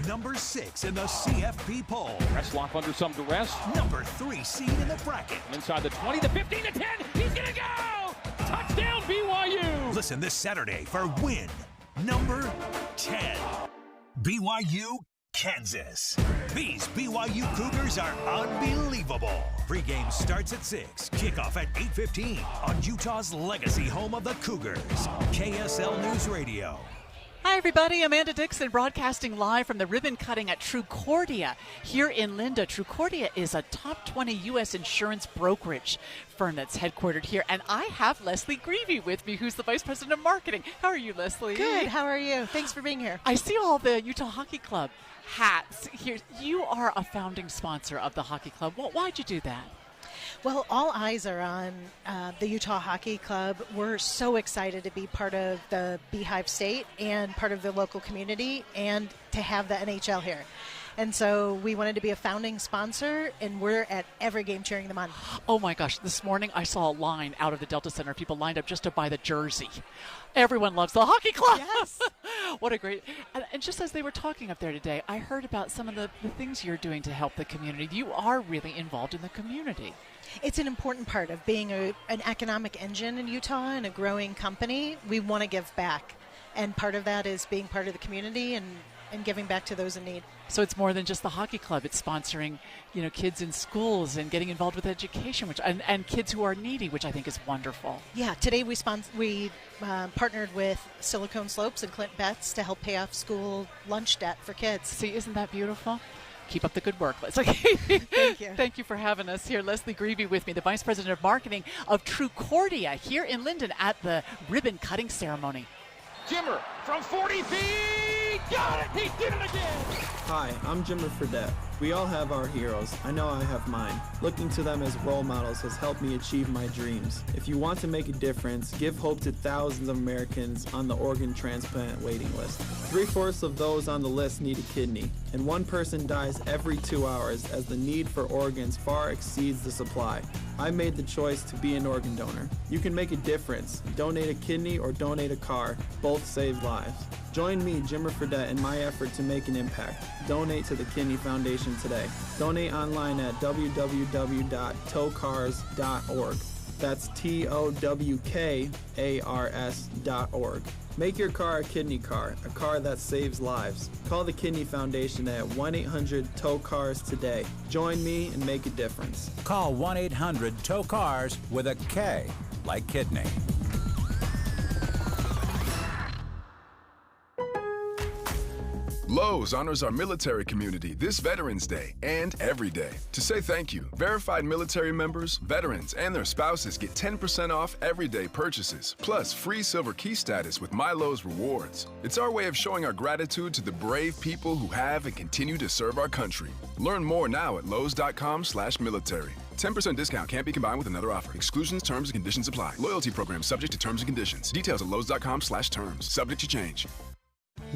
Number 6 in the CFP poll. Reslop under some duress. Number 3 seed in the bracket. Inside the 20, the 15, the 10. He's going to go! Touchdown, BYU! Listen this Saturday for win number 10. BYU, Kansas. These BYU Cougars are unbelievable. Pregame starts at 6. Kickoff at 8:15 on Utah's legacy home of the Cougars. KSL News Radio. Hi, everybody. Amanda Dixon broadcasting live from the ribbon cutting at Cordia here in Linda. Cordia is a top 20 U.S. insurance brokerage firm that's headquartered here. And I have Leslie Greavy with me, who's the Vice President of Marketing. How are you, Leslie? Good. How are you? Thanks for being here. I see all the Utah Hockey Club hats here. You are a founding sponsor of the Hockey Club. Well, why'd you do that? Well, all eyes are on the Utah Hockey Club. We're so excited to be part of the Beehive State and part of the local community and to have the NHL here. And so we wanted to be a founding sponsor, and we're at every game cheering them on. Oh, my gosh. This morning I saw a line out of the Delta Center. People lined up just to buy the jersey. Everyone loves the Hockey Club. Yes. What a great... And just as they were talking up there today, I heard about some of the things you're doing to help the community. You are really involved in the community. It's an important part of being an economic engine in Utah and a growing company. We want to give back. And part of that is being part of the community and giving back to those in need. So it's more than just the hockey club. It's sponsoring, kids in schools and getting involved with education, and kids who are needy, which I think is wonderful. Yeah, today we partnered with Silicon Slopes and Clint Betts to help pay off school lunch debt for kids. See, isn't that beautiful? Keep up the good work. Thank you. Thank you for having us here. Leslie Greavy with me, the Vice President of Marketing of Cordia here in Linden at the ribbon cutting ceremony. Jimmer from 40 feet. Got it. He did it again. Hi, I'm Jimmer Fredette. We all have our heroes. I know I have mine. Looking to them as role models has helped me achieve my dreams. If you want to make a difference, give hope to thousands of Americans on the organ transplant waiting list. 3/4 of those on the list need a kidney, and one person dies every 2 hours as the need for organs far exceeds the supply. I made the choice to be an organ donor. You can make a difference. Donate a kidney or donate a car. Both save lives. Join me, Jimmer Fredette, in my effort to make an impact. Donate to the Kidney Foundation today. Donate online at www.towcars.org. That's TOWKARS.org. Make your car a kidney car, a car that saves lives. Call the Kidney Foundation at 1-800-TOW-CARS today. Join me and make a difference. Call 1-800-TOW-CARS with a K, like kidney. Lowe's honors our military community this Veterans Day and every day. To say thank you, verified military members, veterans, and their spouses get 10% off everyday purchases, plus free silver key status with My Lowe's Rewards. It's our way of showing our gratitude to the brave people who have and continue to serve our country. Learn more now at lowes.com/military. 10% discount can't be combined with another offer. Exclusions, terms, and conditions apply. Loyalty program subject to terms and conditions. Details at lowes.com/terms. Subject to change.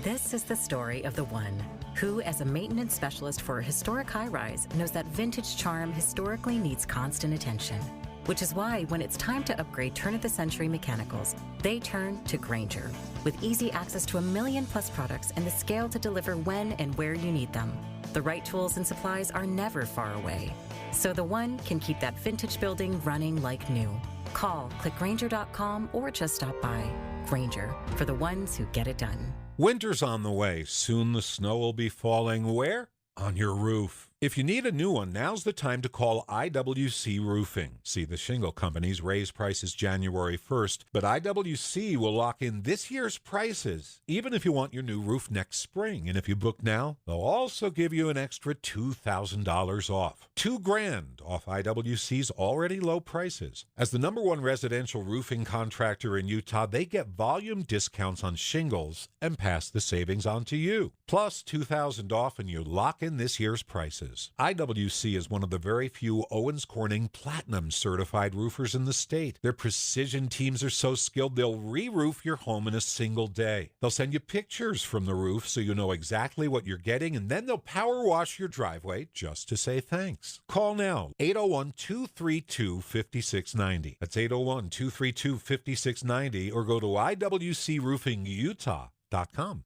This is the story of the one who, as a maintenance specialist for a historic high-rise, knows that vintage charm historically needs constant attention. Which is why, when it's time to upgrade turn-of-the-century mechanicals, they turn to Grainger. With easy access to 1 million-plus products and the scale to deliver when and where you need them. The right tools and supplies are never far away. So the one can keep that vintage building running like new. Call, click Grainger.com, or just stop by. Grainger, for the ones who get it done. Winter's on the way. Soon the snow will be falling where? On your roof. If you need a new one, now's the time to call IWC Roofing. See, the shingle companies raise prices January 1st, but IWC will lock in this year's prices, even if you want your new roof next spring. And if you book now, they'll also give you an extra $2,000 off. $2,000 off IWC's already low prices. As the #1 residential roofing contractor in Utah, they get volume discounts on shingles and pass the savings on to you. Plus $2,000 off, and you lock in this year's prices. IWC is one of the very few Owens Corning Platinum certified roofers in the state. Their precision teams are so skilled they'll re-roof your home in a single day. They'll send you pictures from the roof so you know exactly what you're getting, and then they'll power wash your driveway just to say thanks. Call now, 801-232-5690. That's 801-232-5690, or go to IWCRoofingUtah.com.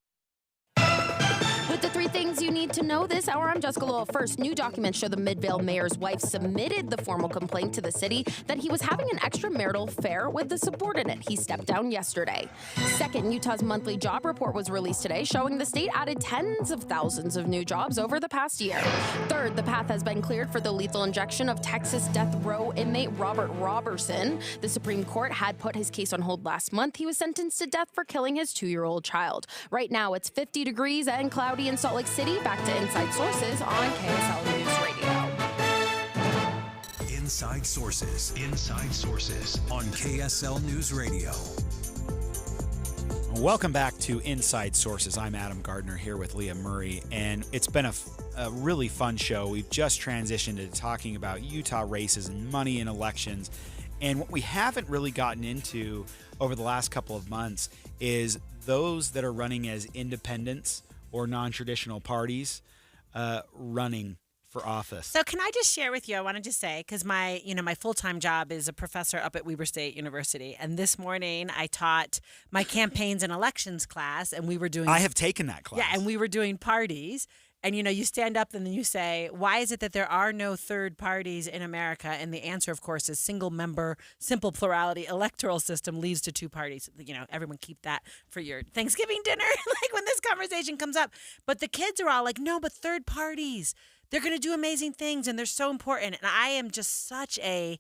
With the 3 things you need to know this hour, I'm Jessica Lowell. First, new documents show the Midvale mayor's wife submitted the formal complaint to the city that he was having an extramarital affair with the subordinate. He stepped down yesterday. Second, Utah's monthly job report was released today, showing the state added tens of thousands of new jobs over the past year. Third, the path has been cleared for the lethal injection of Texas death row inmate Robert Robertson. The Supreme Court had put his case on hold last month. He was sentenced to death for killing his 2-year-old child. Right now, it's 50 degrees and cloudy in Salt Lake City. Back to Inside Sources on KSL News Radio. Inside Sources. Inside Sources on KSL News Radio. Welcome back to Inside Sources. I'm Adam Gardner here with Leah Murray, and it's been a really fun show. We've just transitioned to talking about Utah races and money in elections. And what we haven't really gotten into over the last couple of months is those that are running as independents or non-traditional parties running for office. So can I just share with you, I want to just say, because my full-time job is a professor up at Weber State University. And this morning I taught my campaigns and elections class, and we were doing... I have taken that class. Yeah, and we were doing parties. And, you stand up and then you say, why is it that there are no third parties in America? And the answer, of course, is single-member, simple plurality electoral system leads to 2 parties. Everyone keep that for your Thanksgiving dinner, like when this conversation comes up. But the kids are all like, no, but third parties, they're going to do amazing things, and they're so important. And I am just such a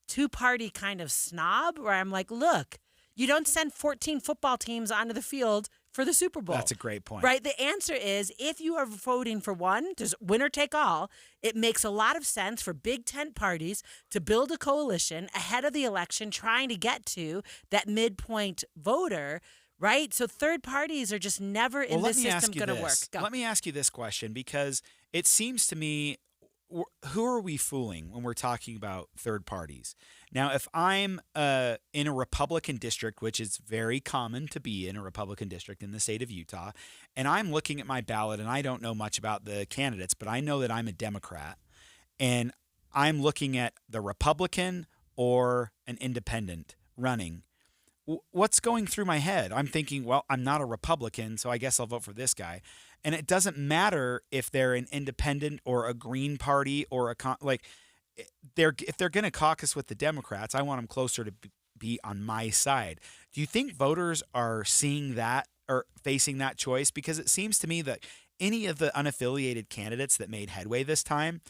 2-party kind of snob where I'm like, look, you don't send 14 football teams onto the field for the Super Bowl. That's a great point. Right? The answer is, if you are voting for one, there's winner take all. It makes a lot of sense for big tent parties to build a coalition ahead of the election, trying to get to that midpoint voter, right? So third parties are just never in this system going to work. Go. Let me ask you this question, because it seems to me, who are we fooling when we're talking about third parties? Now, if I'm in a Republican district, which is very common to be in a Republican district in the state of Utah, and I'm looking at my ballot, and I don't know much about the candidates, but I know that I'm a Democrat, and I'm looking at the Republican or an independent running, what's going through my head? I'm thinking, well, I'm not a Republican, so I guess I'll vote for this guy. And it doesn't matter if they're an independent or a Green Party or if they're going to caucus with the Democrats, I want them closer to be on my side. Do you think voters are seeing that or facing that choice? Because it seems to me that any of the unaffiliated candidates that made headway this time,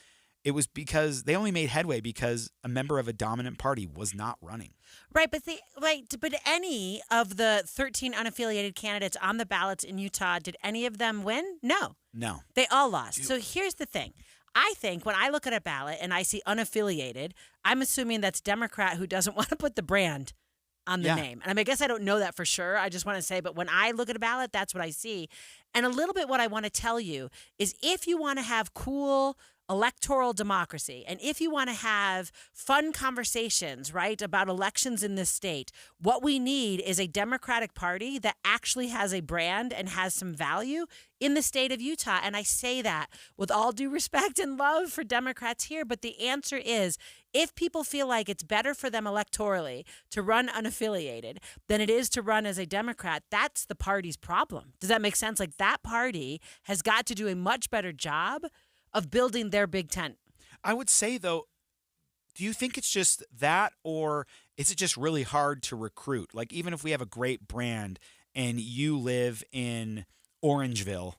it was because they only made headway because a member of a dominant party was not running. Right, but but any of the 13 unaffiliated candidates on the ballots in Utah, did any of them win? No. They all lost. So here's the thing. I think when I look at a ballot and I see unaffiliated, I'm assuming that's Democrat who doesn't want to put the brand on the name. And I guess I don't know that for sure. I just want to say, but when I look at a ballot, that's what I see. And a little bit what I want to tell you is, if you want to have cool electoral democracy, and if you want to have fun conversations, right, about elections in this state, what we need is a Democratic Party that actually has a brand and has some value in the state of Utah. And I say that with all due respect and love for Democrats here, but the answer is, if people feel like it's better for them electorally to run unaffiliated than it is to run as a Democrat, that's the party's problem. Does that make sense? Like, that party has got to do a much better job of building their big tent. I would say, though, do you think it's just that, or is it just really hard to recruit? Like, even if we have a great brand and you live in Orangeville,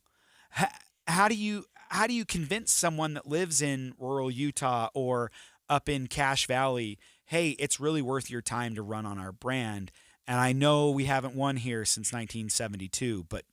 how do you convince someone that lives in rural Utah or up in Cache Valley, hey, it's really worth your time to run on our brand? And I know we haven't won here since 1972, but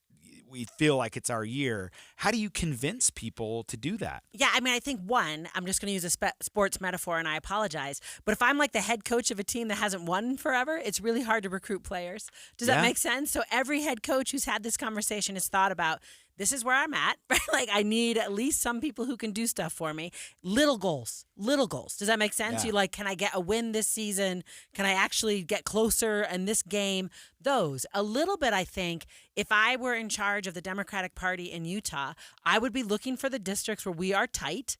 we feel like it's our year. How do you convince people to do that? Yeah, I mean, I think one, I'm just going to use a sports metaphor, and I apologize, but if I'm like the head coach of a team that hasn't won forever, it's really hard to recruit players. Does that make sense? So every head coach who's had this conversation has thought about, this is where I'm at, right? Like, I need at least some people who can do stuff for me. Little goals. Does that make sense? Yeah. You like, can I get a win this season? Can I actually get closer in this game? Those. A little bit, I think, if I were in charge of the Democratic Party in Utah, I would be looking for the districts where we are tight.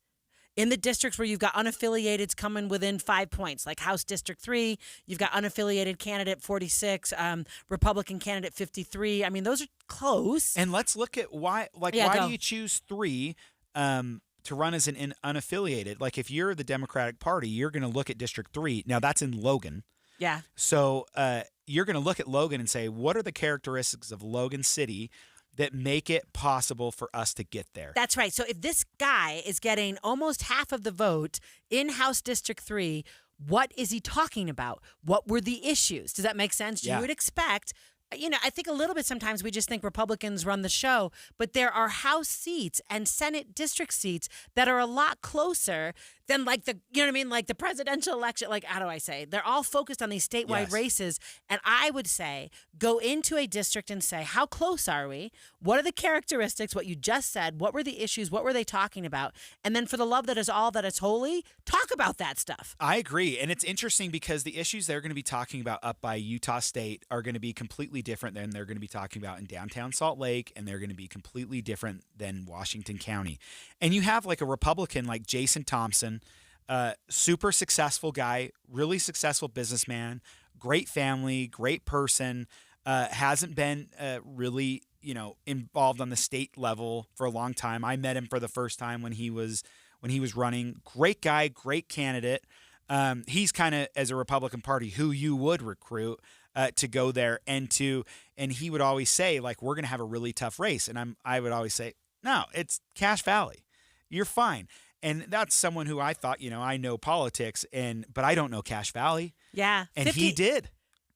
In the districts where you've got unaffiliateds coming within 5 points, like House District 3, you've got unaffiliated candidate 46, Republican candidate 53. I mean, those are close. And let's look at why do you choose 3 to run as an unaffiliated? Like, if you're the Democratic Party, you're going to look at District 3. Now, that's in Logan. Yeah. So you're going to look at Logan and say, what are the characteristics of Logan City that make it possible for us to get there? That's right. So if this guy is getting almost half of the vote in House District 3, what is he talking about? What were the issues? Does that make sense? Yeah. You would expect, I think a little bit sometimes we just think Republicans run the show, but there are House seats and Senate district seats that are a lot closer than like like the presidential election. Like, how do I say? They're all focused on these statewide races. And I would say go into a district and say, how close are we? What are the characteristics? What you just said, what were the issues? What were they talking about? And then for the love that is all that is holy, talk about that stuff. I agree. And it's interesting because the issues they're going to be talking about up by Utah State are going to be completely different than they're going to be talking about in downtown Salt Lake, and they're going to be completely different than Washington County. And you have like a Republican like Jason Thompson, super successful guy, really successful businessman, great family, great person, hasn't been really, involved on the state level for a long time. I met him for the first time when he was running. Great guy, great candidate. He's kind of, as a Republican Party, who you would recruit to go there and he would always say, like, we're going to have a really tough race. And I would always say, no, it's Cache Valley. You're fine. And that's someone who I thought, I know politics, but I don't know Cache Valley. Yeah. And he did.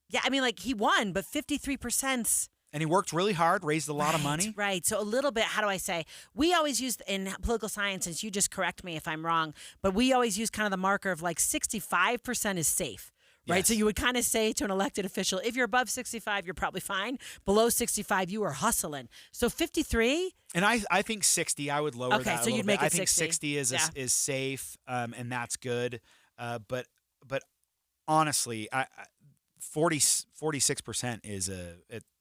Yeah, I mean, like, he won, but 53%. And he worked really hard, raised a lot of money. Right. So a little bit, how do I say? We always use, in political science, and you just correct me if I'm wrong, but we always use kind of the marker of like 65% is safe. Right. Yes. So you would kind of say to an elected official, if you're above 65, you're probably fine. Below 65, you are hustling. So 53. And I think 60, I would lower that. Okay, so a little you'd make bit. it I think 60 is safe, and that's good. But honestly, 46% is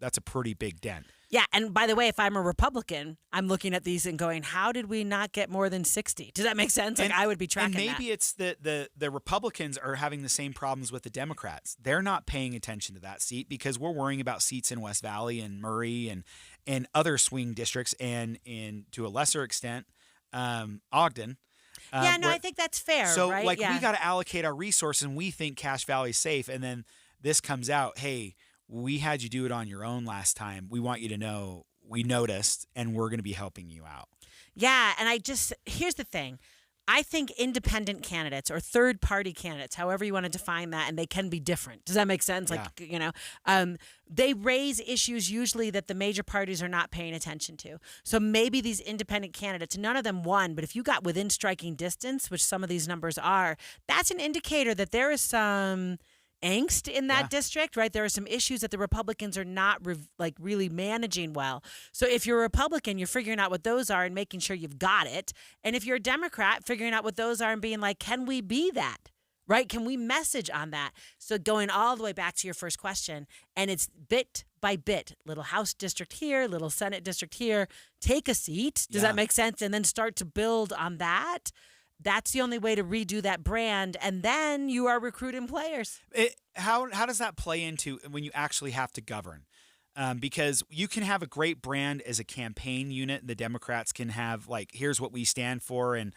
that's a pretty big dent. Yeah, and by the way, if I'm a Republican, I'm looking at these and going, how did we not get more than 60? Does that make sense? Like, I would be tracking And maybe it's the Republicans are having the same problems with the Democrats. They're not paying attention to that seat because we're worrying about seats in West Valley and Murray and other swing districts and to a lesser extent, Ogden. I think that's fair. So, right? we got to allocate our resources, and we think Cache Valley's safe, and then this comes out, hey, we had you do it on your own last time. We want you to know we noticed, and we're going to be helping you out. Yeah, and here's the thing. I think independent candidates or third-party candidates, however you want to define that, and they can be different. Does that make sense? They raise issues usually that the major parties are not paying attention to. So maybe these independent candidates, none of them won, but if you got within striking distance, which some of these numbers are, that's an indicator that there is some angst in that district, right? There are some issues that the Republicans are not really managing well. So if you're a Republican, you're figuring out what those are and making sure you've got it. And if you're a Democrat, figuring out what those are and being like, can we be that? Right? Can we message on that? So going all the way back to your first question, and it's bit by bit, little House district here, little Senate district here, take a seat. Does that make sense? And then start to build on that. That's the only way to redo that brand, and then you are recruiting players. How does that play into when you actually have to govern? Because you can have a great brand as a campaign unit. The Democrats can have, like, here's what we stand for, and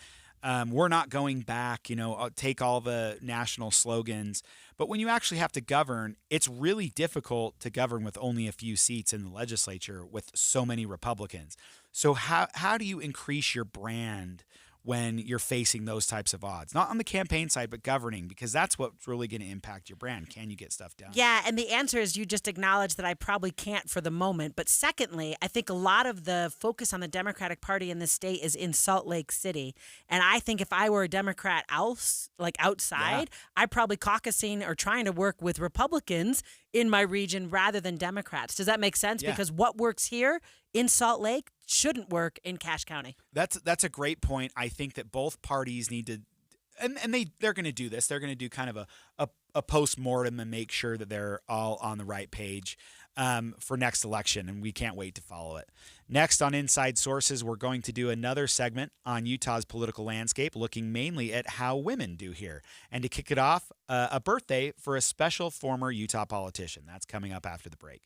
we're not going back, take all the national slogans. But when you actually have to govern, it's really difficult to govern with only a few seats in the legislature with so many Republicans. So how do you increase your brand when you're facing those types of odds? Not on the campaign side, but governing, because that's what's really going to impact your brand. Can you get stuff done? Yeah, and the answer is you just acknowledge that I probably can't for the moment. But secondly, I think a lot of the focus on the Democratic Party in this state is in Salt Lake City. And I think if I were a Democrat outside, I'd probably caucusing or trying to work with Republicans in my region rather than Democrats. Does that make sense? Yeah. Because what works here in Salt Lake shouldn't work in Cache County. That's a great point. I think that both parties need to, and they're going to do this. They're going to do kind of a post-mortem and make sure that they're all on the right page. for next election, and we can't wait to follow it. Next on Inside Sources, we're going to do another segment on Utah's political landscape, looking mainly at how women do here. And to kick it off, a birthday for a special former Utah politician. That's coming up after the break.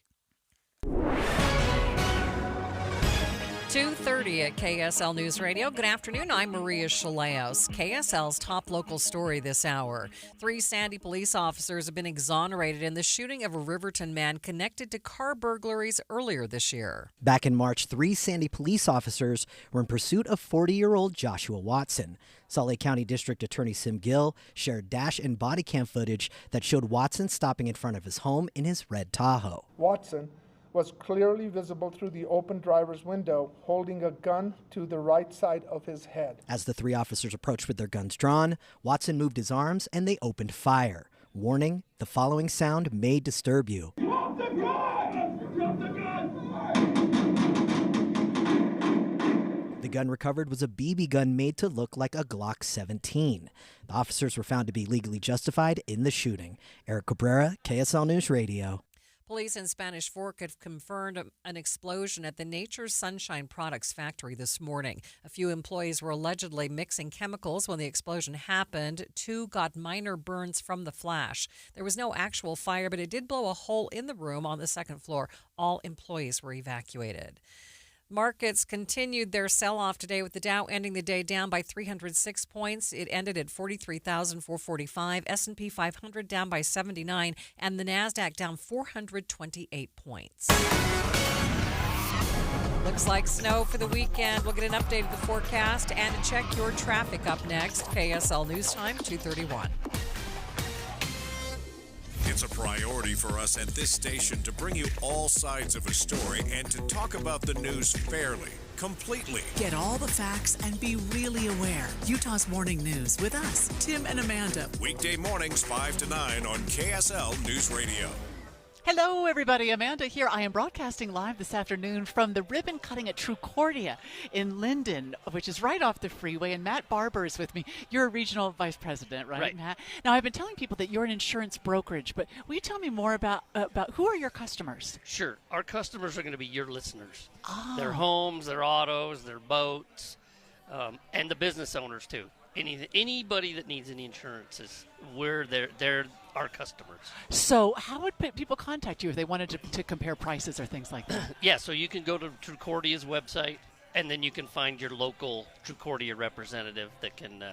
2:30 at KSL News Radio. Good afternoon. I'm Maria Chaleos. KSL's top local story this hour. 3 Sandy police officers have been exonerated in the shooting of a Riverton man connected to car burglaries earlier this year. Back in March, 3 Sandy police officers were in pursuit of 40-year-old Joshua Watson. Salt Lake County District Attorney Sim Gill shared dash and body cam footage that showed Watson stopping in front of his home in his red Tahoe. Watson was clearly visible through the open driver's window, holding a gun to the right side of his head. As the 3 officers approached with their guns drawn, Watson moved his arms and they opened fire. Warning, the following sound may disturb you. Drop the gun! Drop the gun! The gun recovered was a BB gun made to look like a Glock 17. The officers were found to be legally justified in the shooting. Eric Cabrera, KSL News Radio. Police in Spanish Fork have confirmed an explosion at the Nature's Sunshine Products factory this morning. A few employees were allegedly mixing chemicals when the explosion happened. 2 got minor burns from the flash. There was no actual fire, but it did blow a hole in the room on the 2nd floor. All employees were evacuated. Markets continued their sell-off today with the Dow ending the day down by 306 points. It ended at 43,445. S&P 500 down by 79, and the Nasdaq down 428 points. Looks like snow for the weekend. We'll get an update of the forecast and check your traffic up next. KSL News Time, 2:31. It's a priority for us at this station to bring you all sides of a story and to talk about the news fairly, completely. Get all the facts and be really aware. Utah's Morning News with us, Tim and Amanda. Weekday mornings 5 to 9 on KSL News Radio. Hello, everybody. Amanda here. I am broadcasting live this afternoon from the ribbon cutting at Cordia in Linden, which is right off the freeway. And Matt Barber is with me. You're a regional vice president, right, Matt? Now, I've been telling people that you're an insurance brokerage, but will you tell me more about who are your customers? Sure. Our customers are going to be your listeners. Oh. Their homes, their autos, their boats, and the business owners, too. Anybody that needs any insurance they're our customers. So how would people contact you if they wanted to compare prices or things like that? Yeah, so you can go to Cordia's website, and then you can find your local Cordia representative that can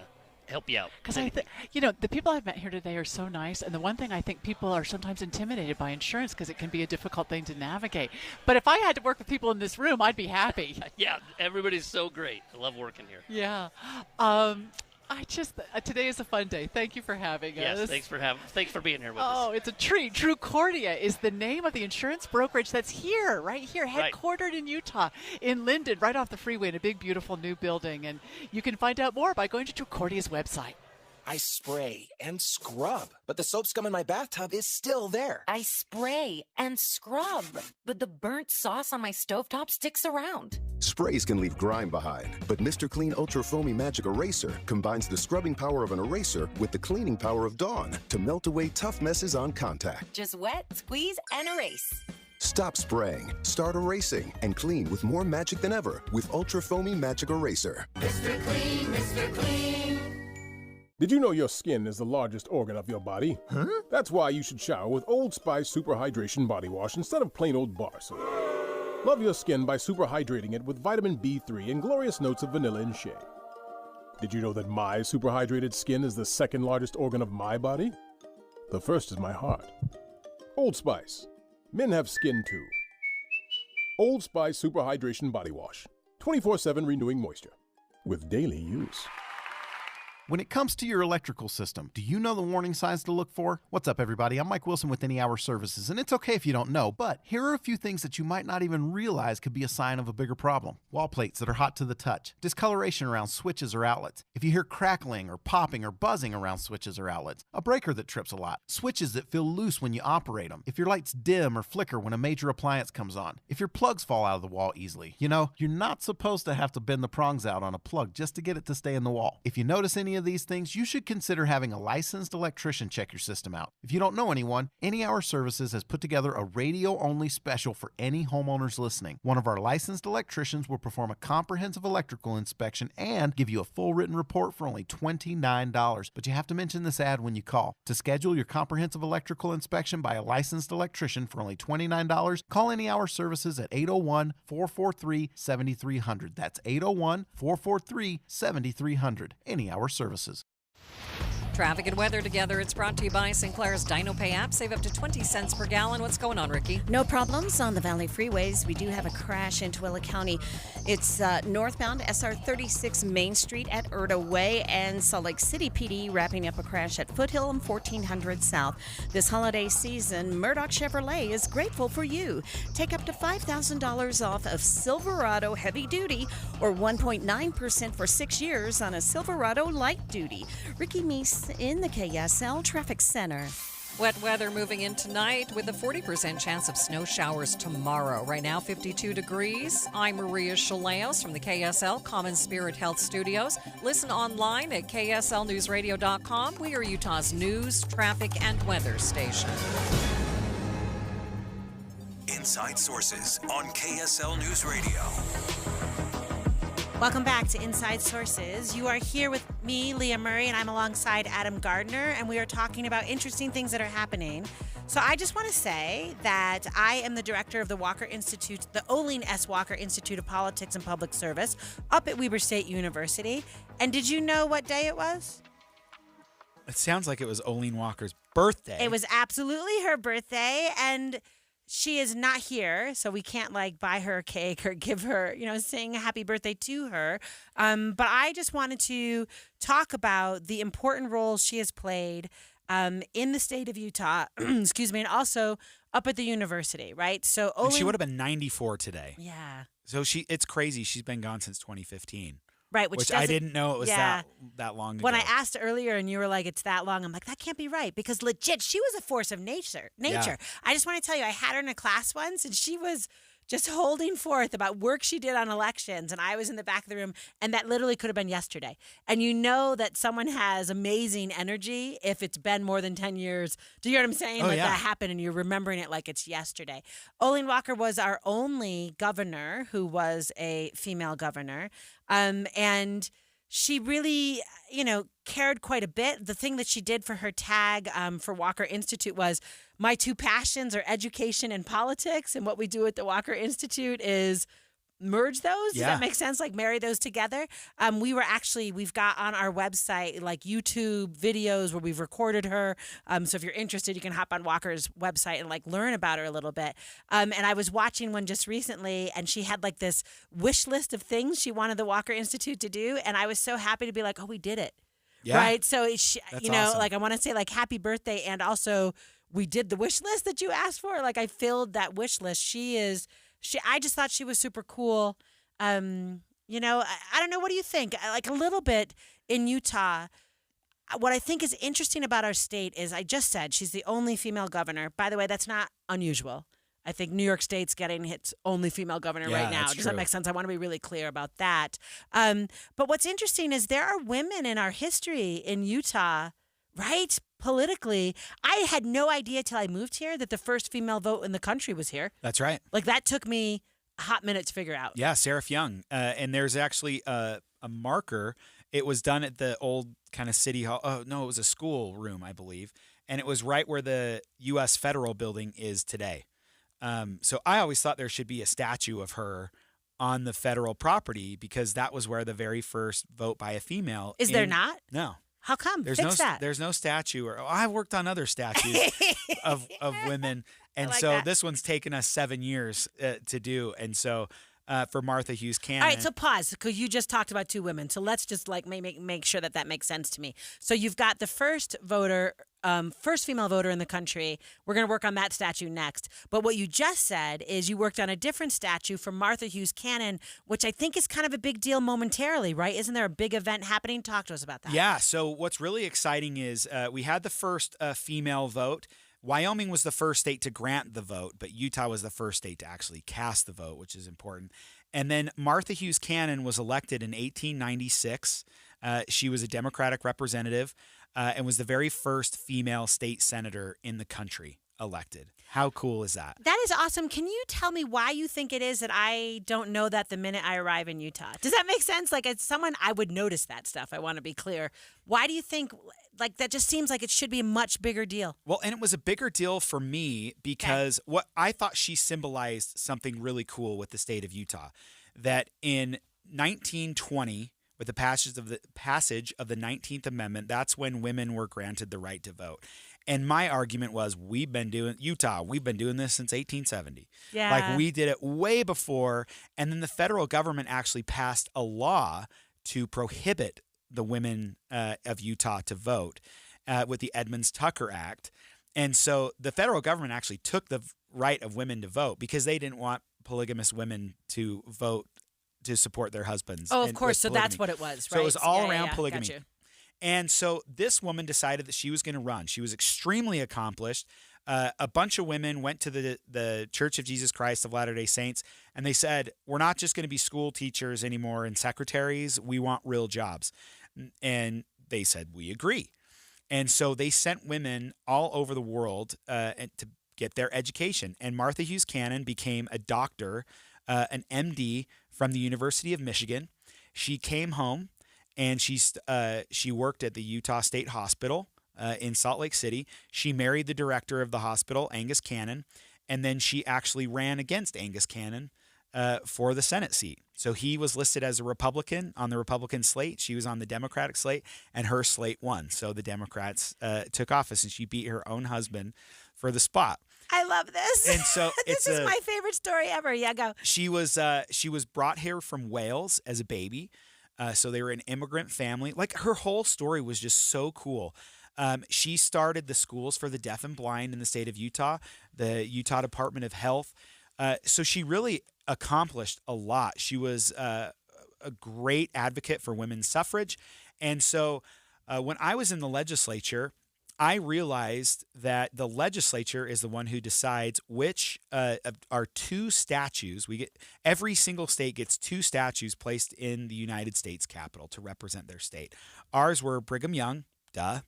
help you out. Because the people I've met here today are so nice, and the one thing I think people are sometimes intimidated by insurance because it can be a difficult thing to navigate. But if I had to work with people in this room, I'd be happy. Yeah, everybody's so great. I love working here. Yeah. Today is a fun day. Thank you for having us. Yes, thanks for being here with us. Oh, it's a treat. Cordia is the name of the insurance brokerage that's here, right here, headquartered in Utah, in Linden, right off the freeway in a big, beautiful new building. And you can find out more by going to Cordia's website. I spray and scrub, but the soap scum in my bathtub is still there. I spray and scrub, but the burnt sauce on my stovetop sticks around. Sprays can leave grime behind, but Mr. Clean Ultra Foamy Magic Eraser combines the scrubbing power of an eraser with the cleaning power of Dawn to melt away tough messes on contact. Just wet, squeeze, and erase. Stop spraying, start erasing, and clean with more magic than ever with Ultra Foamy Magic Eraser. Mr. Clean, Mr. Clean. Did you know your skin is the largest organ of your body? Huh? That's why you should shower with Old Spice Super Hydration Body Wash instead of plain old bar soap. Love your skin by super hydrating it with vitamin B3 and glorious notes of vanilla and shea. Did you know that my super hydrated skin is the second largest organ of my body? The first is my heart. Old Spice. Men have skin too. Old Spice Super Hydration Body Wash. 24/7 renewing moisture. With daily use. When it comes to your electrical system, do you know the warning signs to look for? What's up, everybody? I'm Mike Wilson with Any Hour Services, and it's okay if you don't know, but here are a few things that you might not even realize could be a sign of a bigger problem. Wall plates that are hot to the touch, discoloration around switches or outlets, if you hear crackling or popping or buzzing around switches or outlets, a breaker that trips a lot, switches that feel loose when you operate them, if your lights dim or flicker when a major appliance comes on, if your plugs fall out of the wall easily. You know, you're not supposed to have to bend the prongs out on a plug just to get it to stay in the wall. If you notice any any of these things, you should consider having a licensed electrician check your system out. If you don't know anyone, Any Hour Services has put together a radio-only special for any homeowners listening. One of our licensed electricians will perform a comprehensive electrical inspection and give you a full written report for only $29. But you have to mention this ad when you call. To schedule your comprehensive electrical inspection by a licensed electrician for only $29, call Any Hour Services at 801-443-7300. That's 801-443-7300. Any Hour Services. Traffic and weather together. It's brought to you by Sinclair's Dino Pay app. Save up to 20 cents per gallon. What's going on, Ricky? No problems on the Valley freeways. We do have a crash in Tooele County. It's northbound SR 36 Main Street at Erda Way, and Salt Lake City PD wrapping up a crash at Foothill and 1400 South. This holiday season, Murdoch Chevrolet is grateful for you. Take up to $5,000 off of Silverado Heavy Duty or 1.9% for 6 years on a Silverado Light Duty. Ricky Meese in the KSL Traffic Center. Wet weather moving in tonight with a 40% chance of snow showers tomorrow. Right now, 52 degrees. I'm Maria Chaleos from the KSL Common Spirit Health Studios. Listen online at kslnewsradio.com. We are Utah's news, traffic, and weather station. Inside Sources on KSL News Radio. Welcome back to Inside Sources. You are here with me, Leah Murray, and I'm alongside Adam Gardner, and we are talking about interesting things that are happening. So I just want to say that I am the director of the Walker Institute, the Olene S. Walker Institute of Politics and Public Service up at Weber State University. And did you know what day it was? It sounds like it was Olene Walker's birthday. It was absolutely her birthday, and she is not here, so we can't buy her a cake or give her, sing a happy birthday to her. But I just wanted to talk about the important role she has played in the state of Utah, excuse me, and also up at the university, right? So And she would have been 94 today. Yeah. So it's crazy. She's been gone since 2015. Right, which I didn't know it was that long ago. When I asked earlier and you were like, it's that long, I'm like, that can't be right. Because legit, she was a force of nature. Yeah. I just want to tell you, I had her in a class once and she was just holding forth about work she did on elections. And I was in the back of the room, and that literally could have been yesterday. And you know that someone has amazing energy if it's been more than 10 years. Do you know what I'm saying? Oh, yeah. That happened and you're remembering it like it's yesterday. Olene Walker was our only governor who was a female governor. And she really, cared quite a bit. The thing that she did for her tag for Walker Institute was, my two passions are education and politics. And what we do at the Walker Institute is merge those. Does that make sense? Marry those together. We've got on our website YouTube videos where we've recorded her. So if you're interested, you can hop on Walker's website and learn about her a little bit. And I was watching one just recently, and she had this wish list of things she wanted the Walker Institute to do. And I was so happy to be like, oh, we did it. Yeah. Right. So, That's awesome. I want to say happy birthday. And also we did the wish list that you asked for. I filled that wish list. I just thought she was super cool. I don't know. What do you think? A little bit in Utah, what I think is interesting about our state is, I just said she's the only female governor. By the way, that's not unusual. I think New York State's getting its only female governor right now. Does that make sense? I want to be really clear about that. But what's interesting is there are women in our history in Utah, right? Politically, I had no idea till I moved here that the first female vote in the country was here. That's right. That took me a hot minute to figure out. Yeah, Seraph Young. And there's actually a marker. It was done at the old kind of city hall. Oh, no, it was a school room, I believe. And it was right where the U.S. Federal Building is today. So I always thought there should be a statue of her on the federal property because that was where the very first vote by a female. Is there not? No. How come? Fix that. There's no statue. I've worked on other statues of women. And this one's taken us 7 years to do. And so for Martha Hughes Cannon. All right, so pause, because you just talked about two women. So let's just make sure that makes sense to me. So you've got the first female voter in the country. We're going to work on that statue next. But what you just said is you worked on a different statue for Martha Hughes Cannon, which I think is kind of a big deal momentarily, right? Isn't there a big event happening? Talk to us about that. Yeah, so what's really exciting is we had the first female vote. Wyoming was the first state to grant the vote, but Utah was the first state to actually cast the vote, which is important. And then Martha Hughes Cannon was elected in 1896. She was a Democratic representative and was the very first female state senator in the country elected. How cool is that? That is awesome. Can you tell me why you think it is that I don't know that the minute I arrive in Utah? Does that make sense? Like, as someone, I would notice that stuff. I want to be clear. Why do you think, like, that just seems like it should be a much bigger deal? Well, and it was a bigger deal for me because what I thought she symbolized something really cool with the state of Utah. That in 1920, with the passage of the 19th Amendment, that's when women were granted the right to vote. And my argument was, we've been doing this since 1870. Yeah. Like, we did it way before. And then the federal government actually passed a law to prohibit the women of Utah to vote with the Edmunds-Tucker Act. And so the federal government actually took the right of women to vote because they didn't want polygamous women to vote to support their husbands. Oh, of course. So that's what it was, right? So it was all around yeah. polygamy. Gotcha. And so this woman decided that she was going to run. She was extremely accomplished. A bunch of women went to the Church of Jesus Christ of Latter-day Saints, and they said, we're not just going to be school teachers anymore and secretaries. We want real jobs. And they said, we agree. And so they sent women all over the world to get their education. And Martha Hughes Cannon became a doctor, an MD from the University of Michigan. She came home. And she worked at the Utah State Hospital in Salt Lake City. She married the director of the hospital, Angus Cannon, and then she actually ran against Angus Cannon for the Senate seat. So he was listed as a Republican on the Republican slate. She was on the Democratic slate, and her slate won. So the Democrats took office, and she beat her own husband for the spot. I love this. And so this is my favorite story ever. Yeah, go. She was brought here from Wales as a baby. So they were an immigrant family. Like, her whole story was just so cool. She started the schools for the deaf and blind in the state of Utah, the Utah Department of Health. So she really accomplished a lot. She was a great advocate for women's suffrage. And so when I was in the legislature, I realized that the legislature is the one who decides which are two statues. Every single state gets two statues placed in the United States Capitol to represent their state. Ours were Brigham Young, duh,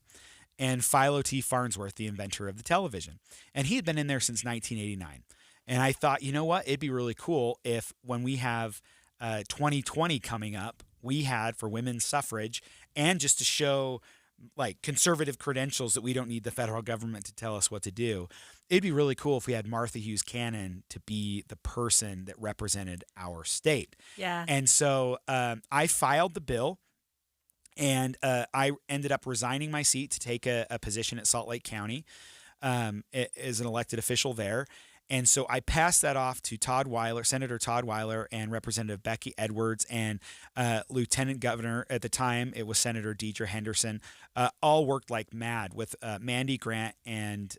and Philo T. Farnsworth, the inventor of the television. And he had been in there since 1989. And I thought, you know what? It'd be really cool if when we have 2020 coming up, we had for women's suffrage, and just to show like conservative credentials that we don't need the federal government to tell us what to do. It'd be really cool if we had Martha Hughes Cannon to be the person that represented our state. Yeah. And so I filed the bill, and I ended up resigning my seat to take a position at Salt Lake County as an elected official there. And so I passed that off to Senator Todd Weiler, and Representative Becky Edwards, and Lieutenant Governor at the time, it was Senator Deidre Henderson, all worked like mad with Mandy Grant and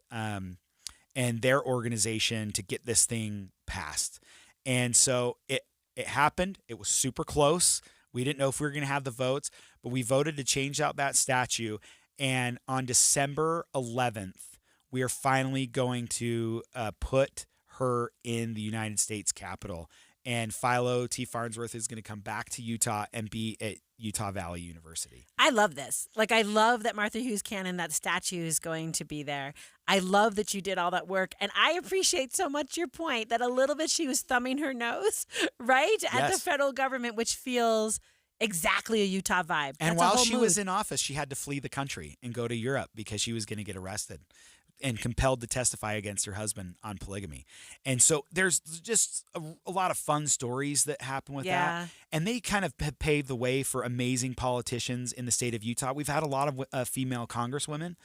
their organization to get this thing passed. And so it happened. It was super close. We didn't know if we were going to have the votes, but we voted to change out that statue. And on December 11th, we are finally going to put her in the United States Capitol. And Philo T. Farnsworth is going to come back to Utah and be at Utah Valley University. I love this. Like, I love that Martha Hughes Cannon, that statue is going to be there. I love that you did all that work. And I appreciate so much your point that a little bit she was thumbing her nose, right? At the federal government, which feels exactly a Utah vibe. And while she was in office, she had to flee the country and go to Europe because she was going to get arrested and compelled to testify against her husband on polygamy. And so there's just a lot of fun stories that happen with that. And they kind of paved the way for amazing politicians in the state of Utah. We've had a lot of female congresswomen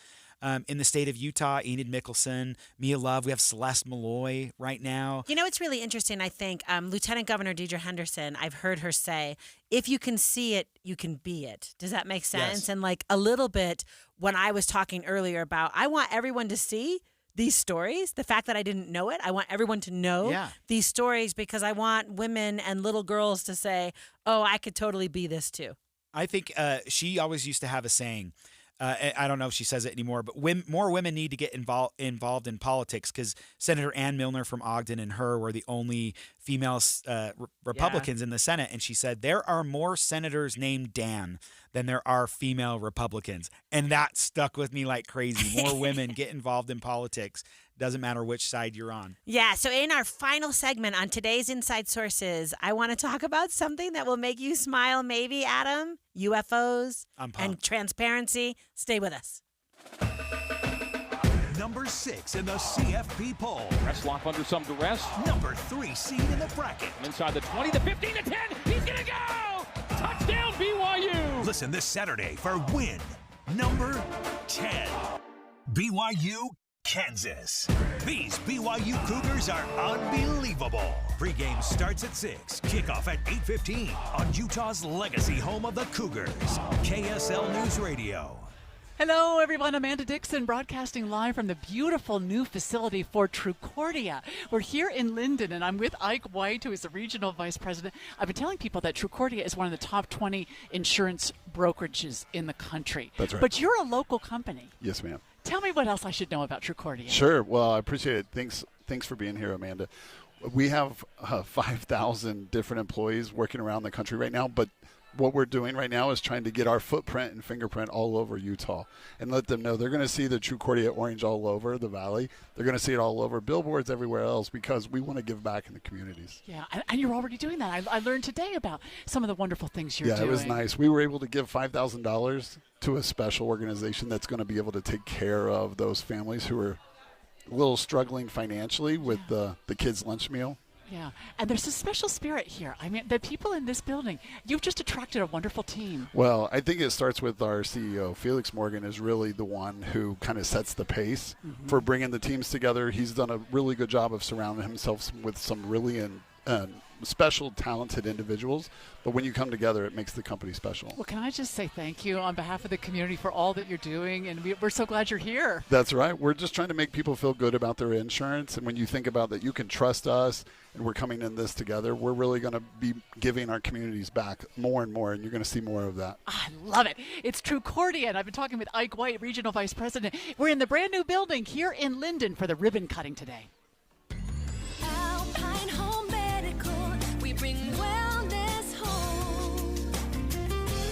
in the state of Utah, Enid Mickelson, Mia Love. We have Celeste Malloy right now. You know, it's really interesting, I think. Lieutenant Governor Deidre Henderson, I've heard her say, if you can see it, you can be it. Does that make sense? Yes. And like a little bit when I was talking earlier about, I want everyone to see these stories, the fact that I didn't know it. I want everyone to know these stories because I want women and little girls to say, oh, I could totally be this too. I think she always used to have a saying, I don't know if she says it anymore, but more women need to get involved in politics, because Senator Ann Milner from Ogden and her were the only female Republicans in the Senate. And she said, there are more senators named Dan than there are female Republicans. And that stuck with me like crazy. More women get involved in politics. Doesn't matter which side you're on. Yeah, so in our final segment on today's Inside Sources, I want to talk about something that will make you smile, maybe, Adam. UFOs and transparency. Stay with us. Number 6 in the CFP poll. Reslov under some duress. Number 3 seed in the bracket. Inside the 20, the 15, the 10. He's going to go! Touchdown, BYU! Listen this Saturday for win number 10. BYU, Kansas. These BYU Cougars are unbelievable. Pregame starts at 6. Kickoff at 8:15 on Utah's legacy home of the Cougars. KSL News Radio. Hello, everyone. Amanda Dixon broadcasting live from the beautiful new facility for Cordia. We're here in Linden, and I'm with Ike White, who is the regional vice president. I've been telling people that Cordia is one of the top 20 insurance brokerages in the country. That's right. But you're a local company. Yes, ma'am. Tell me what else I should know about Cordia. Sure. Well, I appreciate it. Thanks for being here, Amanda. We have 5,000 different employees working around the country right now, but what we're doing right now is trying to get our footprint and fingerprint all over Utah and let them know they're going to see the Cordia orange all over the valley. They're going to see it all over billboards everywhere else, because we want to give back in the communities. Yeah, and you're already doing that. I learned today about some of the wonderful things you're doing. Yeah, it was nice. We were able to give $5,000 to a special organization that's going to be able to take care of those families who are a little struggling financially with the kids' lunch meal. Yeah, and there's a special spirit here. I mean, the people in this building, you've just attracted a wonderful team. Well, I think it starts with our CEO. Felix Morgan is really the one who kind of sets the pace for bringing the teams together. He's done a really good job of surrounding himself with some really special, talented individuals. But when you come together, it makes the company special. Well, can I just say thank you on behalf of the community for all that you're doing, and we're so glad you're here. That's right. We're just trying to make people feel good about their insurance, and when you think about that you can trust us and we're coming in this together, we're really going to be giving our communities back more and more, and you're going to see more of that. I love it. It's Cordia, and I've been talking with Ike White, Regional Vice President. We're in the brand new building here in Linden for the ribbon cutting today. Alpine Home Medical, we bring wellness home.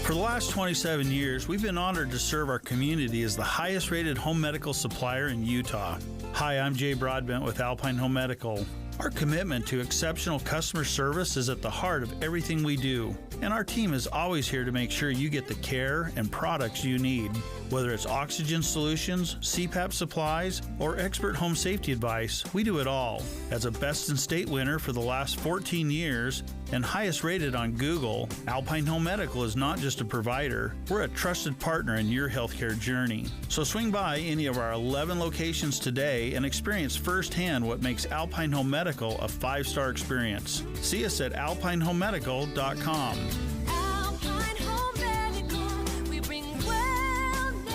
For the last 27 years, we've been honored to serve our community as the highest rated home medical supplier in Utah. Hi, I'm Jay Broadbent with Alpine Home Medical. Our commitment to exceptional customer service is at the heart of everything we do, and our team is always here to make sure you get the care and products you need. Whether it's oxygen solutions, CPAP supplies, or expert home safety advice, we do it all. As a Best in State winner for the last 14 years and highest rated on Google, Alpine Home Medical is not just a provider, we're a trusted partner in your healthcare journey. So swing by any of our 11 locations today and experience firsthand what makes Alpine Home Medical a 5-star experience. See us at alpinehomemedical.com. Alpine Home Medical, we bring wellness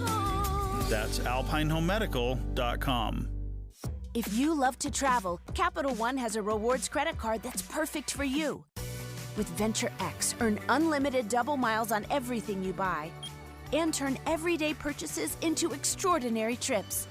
home. That's alpinehomemedical.com. If you love to travel, Capital One has a rewards credit card that's perfect for you. With Venture X, earn unlimited double miles on everything you buy and turn everyday purchases into extraordinary trips.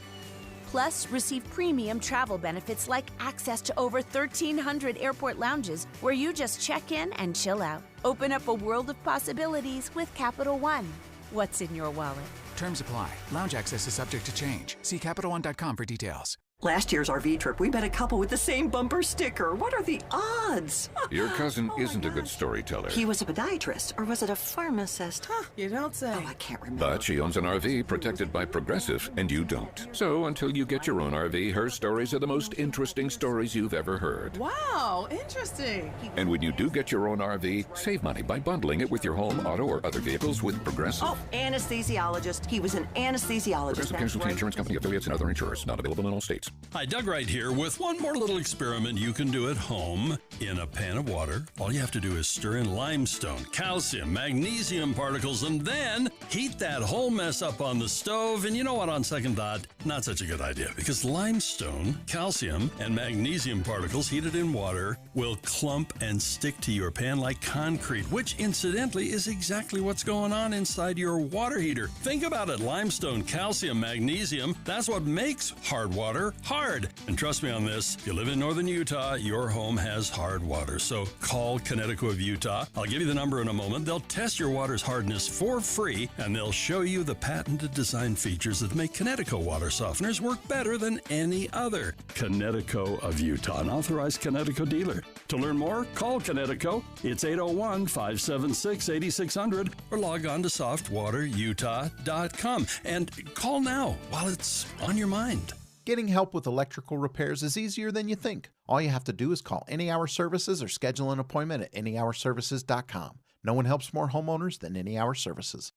Plus, receive premium travel benefits like access to over 1,300 airport lounges where you just check in and chill out. Open up a world of possibilities with Capital One. What's in your wallet? Terms apply. Lounge access is subject to change. See CapitalOne.com for details. Last year's RV trip, we met a couple with the same bumper sticker. What are the odds? Your cousin isn't a good storyteller. He was a podiatrist, or was it a pharmacist? Huh, you don't say. Oh, I can't remember. But she owns an RV protected by Progressive, and you don't. So until you get your own RV, her stories are the most interesting stories you've ever heard. Wow, interesting. And when you do get your own RV, save money by bundling it with your home, auto, or other vehicles with Progressive. Oh, anesthesiologist. He was an anesthesiologist. Progressive Casualty Insurance Company, affiliates, and other insurers. Not available in all states. Hi, Doug right here with one more little experiment you can do at home. In a pan of water, all you have to do is stir in limestone, calcium, magnesium particles, and then heat that whole mess up on the stove. And you know what, on second thought, not such a good idea, because limestone, calcium, and magnesium particles heated in water will clump and stick to your pan like concrete, which incidentally is exactly what's going on inside your water heater. Think about it, limestone, calcium, magnesium, that's what makes hard water hard. And trust me on this, if you live in northern Utah, your home has hard water. So call Connecticut of Utah. I'll give you the number in a moment. They'll test your water's hardness for free, and they'll show you the patented design features that make Connecticut water softeners work better than any other. Connecticut of Utah, an authorized Connecticut dealer. To learn more, call Connecticut. It's 801-576-8600 or log on to softwaterutah.com and call now while it's on your mind. Getting help with electrical repairs is easier than you think. All you have to do is call Any Hour Services or schedule an appointment at anyhourservices.com. No one helps more homeowners than Any Hour Services.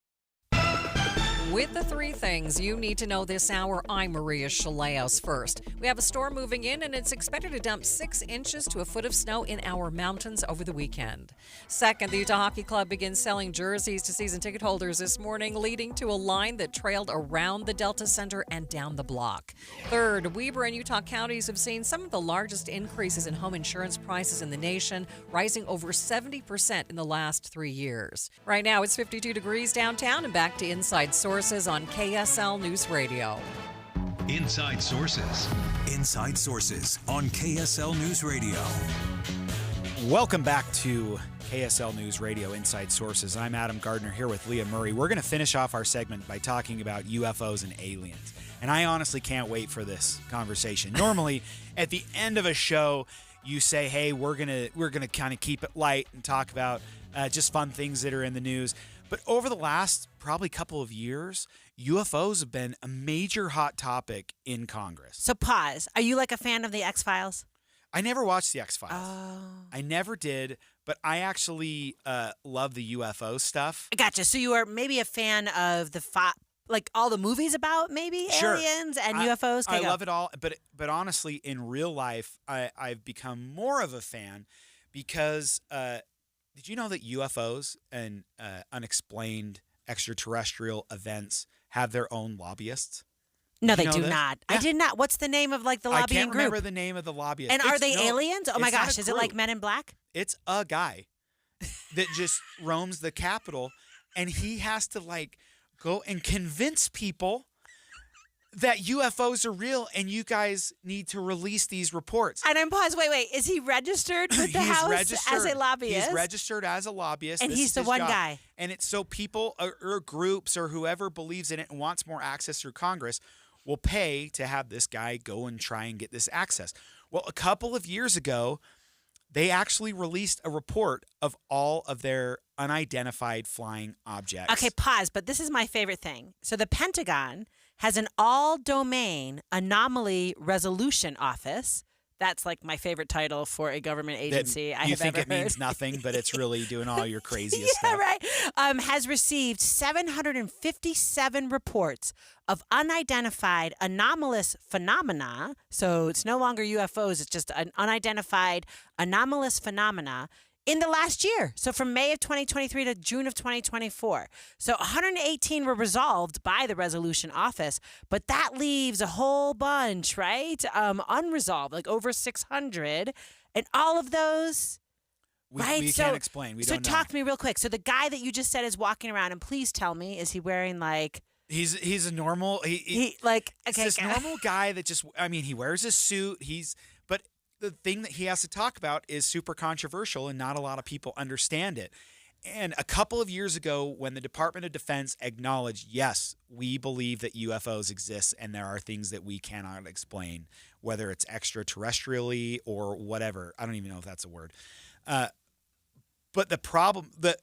With the three things you need to know this hour, I'm Maria Chaleos. First, we have a storm moving in, and it's expected to dump 6 inches to a foot of snow in our mountains over the weekend. Second, the Utah Hockey Club begins selling jerseys to season ticket holders this morning, leading to a line that trailed around the Delta Center and down the block. Third, Weber and Utah counties have seen some of the largest increases in home insurance prices in the nation, rising over 70% in the last 3 years. Right now, it's 52 degrees downtown, and back to Inside Sources on KSL News Radio. Inside Sources. Inside Sources on KSL News Radio. Welcome back to KSL News Radio Inside Sources. I'm Adam Gardner here with Leah Murray. We're going to finish off our segment by talking about UFOs and aliens. And I honestly can't wait for this conversation. Normally, at the end of a show, you say, hey, we're gonna kind of keep it light and talk about just fun things that are in the news. But over the last probably couple of years, UFOs have been a major hot topic in Congress. So pause. Are you like a fan of the X-Files? I never watched the X-Files. Oh. I never did, but I actually love the UFO stuff. I gotcha. So you are maybe a fan of like all the movies about maybe aliens and UFOs? I love it all. But honestly, in real life, I've become more of a fan because did you know that UFOs and unexplained extraterrestrial events have their own lobbyists? No, they do not. Yeah. I did not. What's the name of like the lobbying group? I can't remember the name of the lobbyist. And are they aliens? Oh my gosh, is it like Men in Black? It's a guy that just roams the Capitol, and he has to like go and convince people that UFOs are real and you guys need to release these reports. And I'm paused. Wait. Is he registered with the House as a lobbyist? He's registered as a lobbyist. And he's the one guy. And it's so people or groups or whoever believes in it and wants more access through Congress will pay to have this guy go and try and get this access. Well, a couple of years ago, they actually released a report of all of their unidentified flying objects. Okay, pause. But this is my favorite thing. So the Pentagon has an all-domain anomaly resolution office. That's like my favorite title for a government agency I have ever heard. You think it means nothing, but it's really doing all your craziest yeah, stuff. Right. Has received 757 reports of unidentified anomalous phenomena. So it's no longer UFOs. It's just an unidentified anomalous phenomena in the last year. So from May of 2023 to June of 2024. So 118 were resolved by the resolution office, but that leaves a whole bunch, right? Unresolved, like over 600. And all of those, right? We can't explain. We don't know. So talk to me real quick. So the guy that you just said is walking around, and please tell me, is he wearing like... He's a normal... He like, okay. It's this normal guy that just... I mean, he wears a suit. But the thing that he has to talk about is super controversial and not a lot of people understand it. And a couple of years ago, when the Department of Defense acknowledged, yes, we believe that UFOs exist and there are things that we cannot explain, whether it's extraterrestrially or whatever. I don't even know if that's a word. But the problem that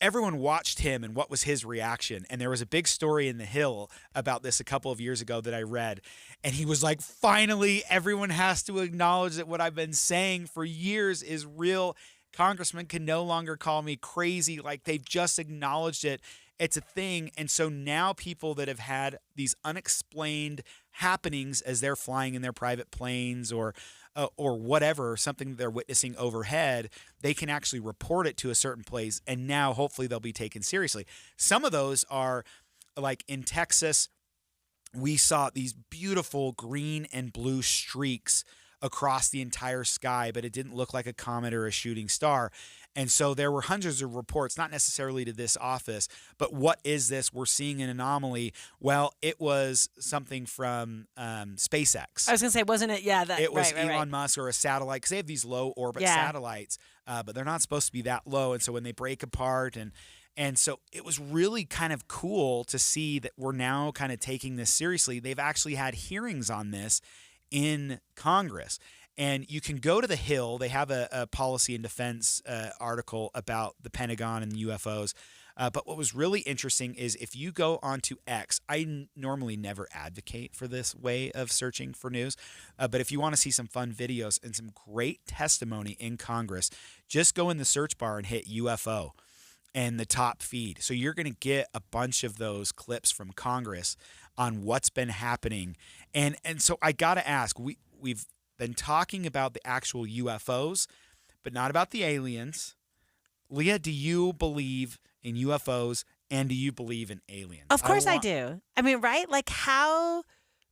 everyone watched him and what was his reaction. And there was a big story in The Hill about this a couple of years ago that I read. And he was like, finally, everyone has to acknowledge that what I've been saying for years is real. Congressman can no longer call me crazy. Like, they've just acknowledged it. It's a thing. And so now people that have had these unexplained happenings as they're flying in their private planes or whatever, something they're witnessing overhead, they can actually report it to a certain place, and now hopefully they'll be taken seriously. Some of those are like in Texas, we saw these beautiful green and blue streaks across the entire sky, but it didn't look like a comet or a shooting star. And so there were hundreds of reports, not necessarily to this office, but what is this? We're seeing an anomaly. Well, it was something from SpaceX. I was going to say, wasn't it? Yeah. It was Elon Musk or a satellite, because they have these low orbit satellites, but they're not supposed to be that low. And so when they break apart and so it was really kind of cool to see that we're now kind of taking this seriously. They've actually had hearings on this in Congress. And you can go to the Hill. They have a policy and defense article about the Pentagon and UFOs. But what was really interesting is if you go onto X, I normally never advocate for this way of searching for news. But if you want to see some fun videos and some great testimony in Congress, just go in the search bar and hit UFO and the top feed. So you're going to get a bunch of those clips from Congress on what's been happening. And so I got to ask, we've been talking about the actual UFOs, but not about the aliens. Leah, do you believe in UFOs and do you believe in aliens? Of course I do. I mean, right? Like, how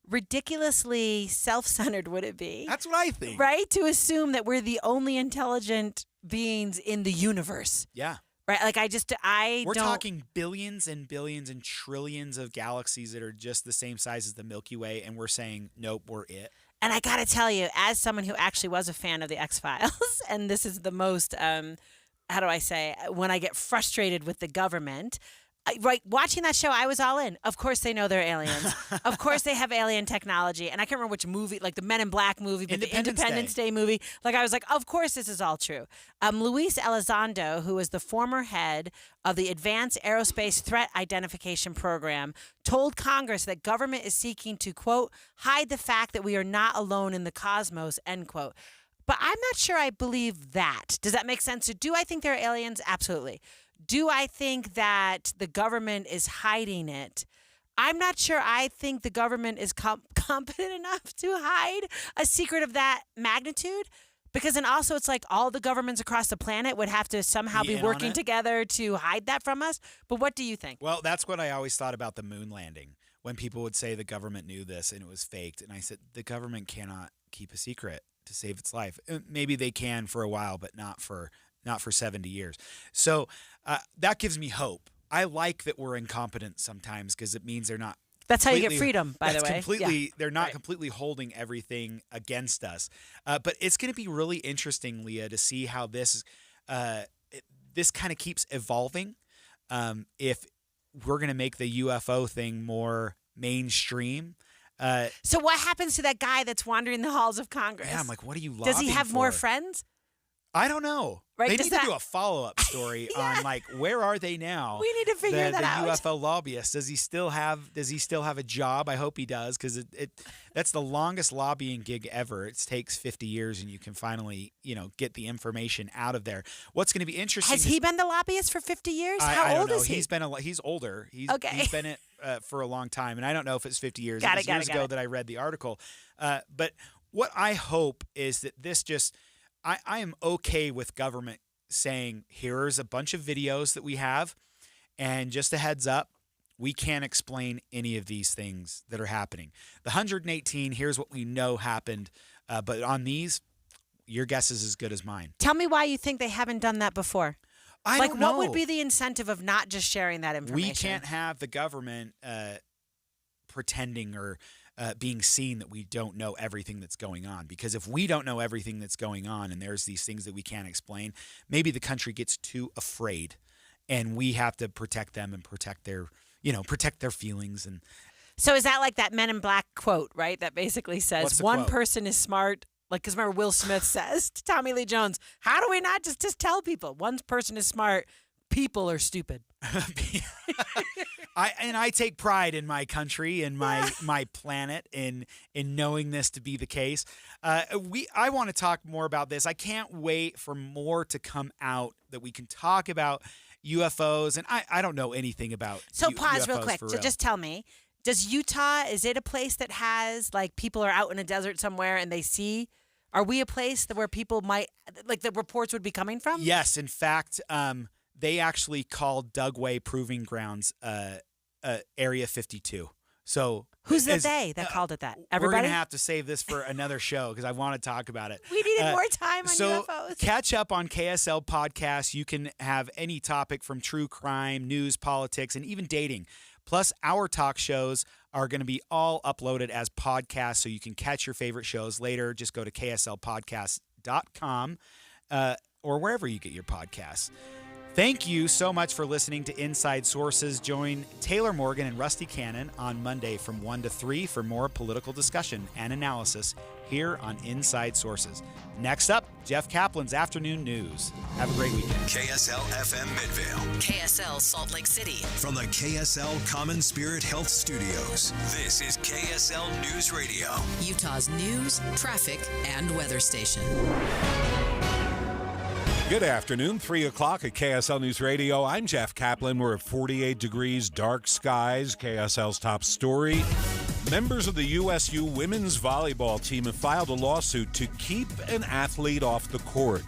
ridiculously self-centered would it be? That's what I think. Right? To assume that we're the only intelligent beings in the universe. Yeah. Right? Like, We're talking billions and billions and trillions of galaxies that are just the same size as the Milky Way, and we're saying, nope, we're it. And I got to tell you, as someone who actually was a fan of the X-Files, and this is the most, how do I say, when I get frustrated with the government, watching that show, I was all in. Of course they know they're aliens. Of course they have alien technology. And I can't remember which movie, like the Men in Black movie, but the Independence Day movie. Like, I was like, of course this is all true. Luis Elizondo, who is the former head of the Advanced Aerospace Threat Identification Program, told Congress that government is seeking to, quote, hide the fact that we are not alone in the cosmos, end quote. But I'm not sure I believe that. Does that make sense? So do I think there are aliens? Absolutely. Do I think that the government is hiding it? I'm not sure I think the government is competent enough to hide a secret of that magnitude. Because then also it's like all the governments across the planet would have to somehow be working together to hide that from us. But what do you think? Well, that's what I always thought about the moon landing, when people would say the government knew this and it was faked. And I said, the government cannot keep a secret to save its life. Maybe they can for a while, but not for 70 years. So that gives me hope. I like that we're incompetent sometimes because it means they're not. That's how you get freedom, by the way. They're not completely holding everything against us. But it's going to be really interesting, Leah, to see how this kind of keeps evolving. If we're going to make the UFO thing more mainstream. So what happens to that guy that's wandering the halls of Congress? Yeah, I'm like, what are you lobbying Does he have for? more friends? I don't know. Right? They need to do a follow-up story on, like, where are they now? We need to figure that out. The UFO lobbyist. Does he still have a job? I hope he does, because that's the longest lobbying gig ever. It takes 50 years, and you can finally, get the information out of there. What's going to be interesting? Has he been the lobbyist for 50 years? I How don't old know. is he? He's older. He's been it for a long time, and I don't know if it's 50 years. It was years ago that I read the article. But what I hope is that this just. I am okay with government saying, here's a bunch of videos that we have, and just a heads up, we can't explain any of these things that are happening. The 118, here's what we know happened, but on these, your guess is as good as mine. Tell me why you think they haven't done that before. I don't know. What would be the incentive of not just sharing that information? We can't have the government pretending or being seen that we don't know everything that's going on. Because if we don't know everything that's going on and there's these things that we can't explain, maybe the country gets too afraid and we have to protect them and protect their feelings. And so is that like that Men in Black quote, right? That basically says one person is smart. Like, because remember Will Smith says to Tommy Lee Jones, how do we not just tell people one person is smart, people are stupid? I take pride in my country and my planet in knowing this to be the case. I want to talk more about this. I can't wait for more to come out that we can talk about UFOs. And I don't know anything about So UFOs pause real quick. For So real. just tell me, Does Utah, is it a place that has, like, people are out in a desert somewhere and they see? Are we a place where people might, like, the reports would be coming from? Yes. In fact, they actually called Dugway Proving Grounds Area 52. So who's the they that called it that? Everybody? We're going to have to save this for another show because I want to talk about it. We needed more time on so UFOs. Catch up on KSL podcasts. You can have any topic from true crime, news, politics, and even dating. Plus, our talk shows are going to be all uploaded as podcasts, so you can catch your favorite shows later. Just go to kslpodcast.com or wherever you get your podcasts. Thank you so much for listening to Inside Sources. Join Taylor Morgan and Rusty Cannon on Monday from 1 to 3 for more political discussion and analysis here on Inside Sources. Next up, Jeff Kaplan's Afternoon News. Have a great weekend. KSL FM Midvale. KSL Salt Lake City. From the KSL Common Spirit Health Studios, this is KSL News Radio. Utah's news, traffic, and weather station. Good afternoon, 3 o'clock at KSL News Radio. I'm Jeff Kaplan. We're at 48 degrees, dark skies. KSL's top story. Members of the USU women's volleyball team have filed a lawsuit to keep an athlete off the court.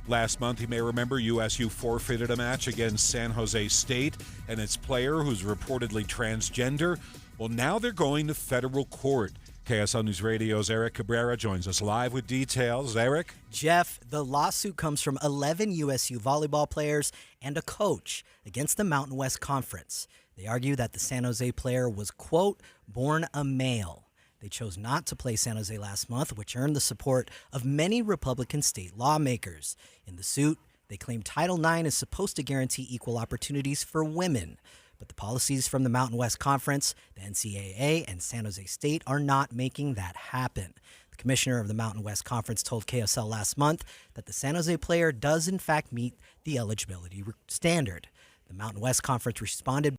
Last month, you may remember, USU forfeited a match against San Jose State and its player who's reportedly transgender. Well, now they're going to federal court. KSL News Radio's Eric Cabrera joins us live with details. Eric? Jeff, the lawsuit comes from 11 USU volleyball players and a coach against the Mountain West Conference. They argue that the San Jose player was, quote, born a male. They chose not to play San Jose last month, which earned the support of many Republican state lawmakers. In the suit, they claim Title IX is supposed to guarantee equal opportunities for women. But the policies from the Mountain West Conference, the NCAA, and San Jose State are not making that happen. The commissioner of the Mountain West Conference told KSL last month that the San Jose player does in fact meet the eligibility standard. The Mountain West Conference responded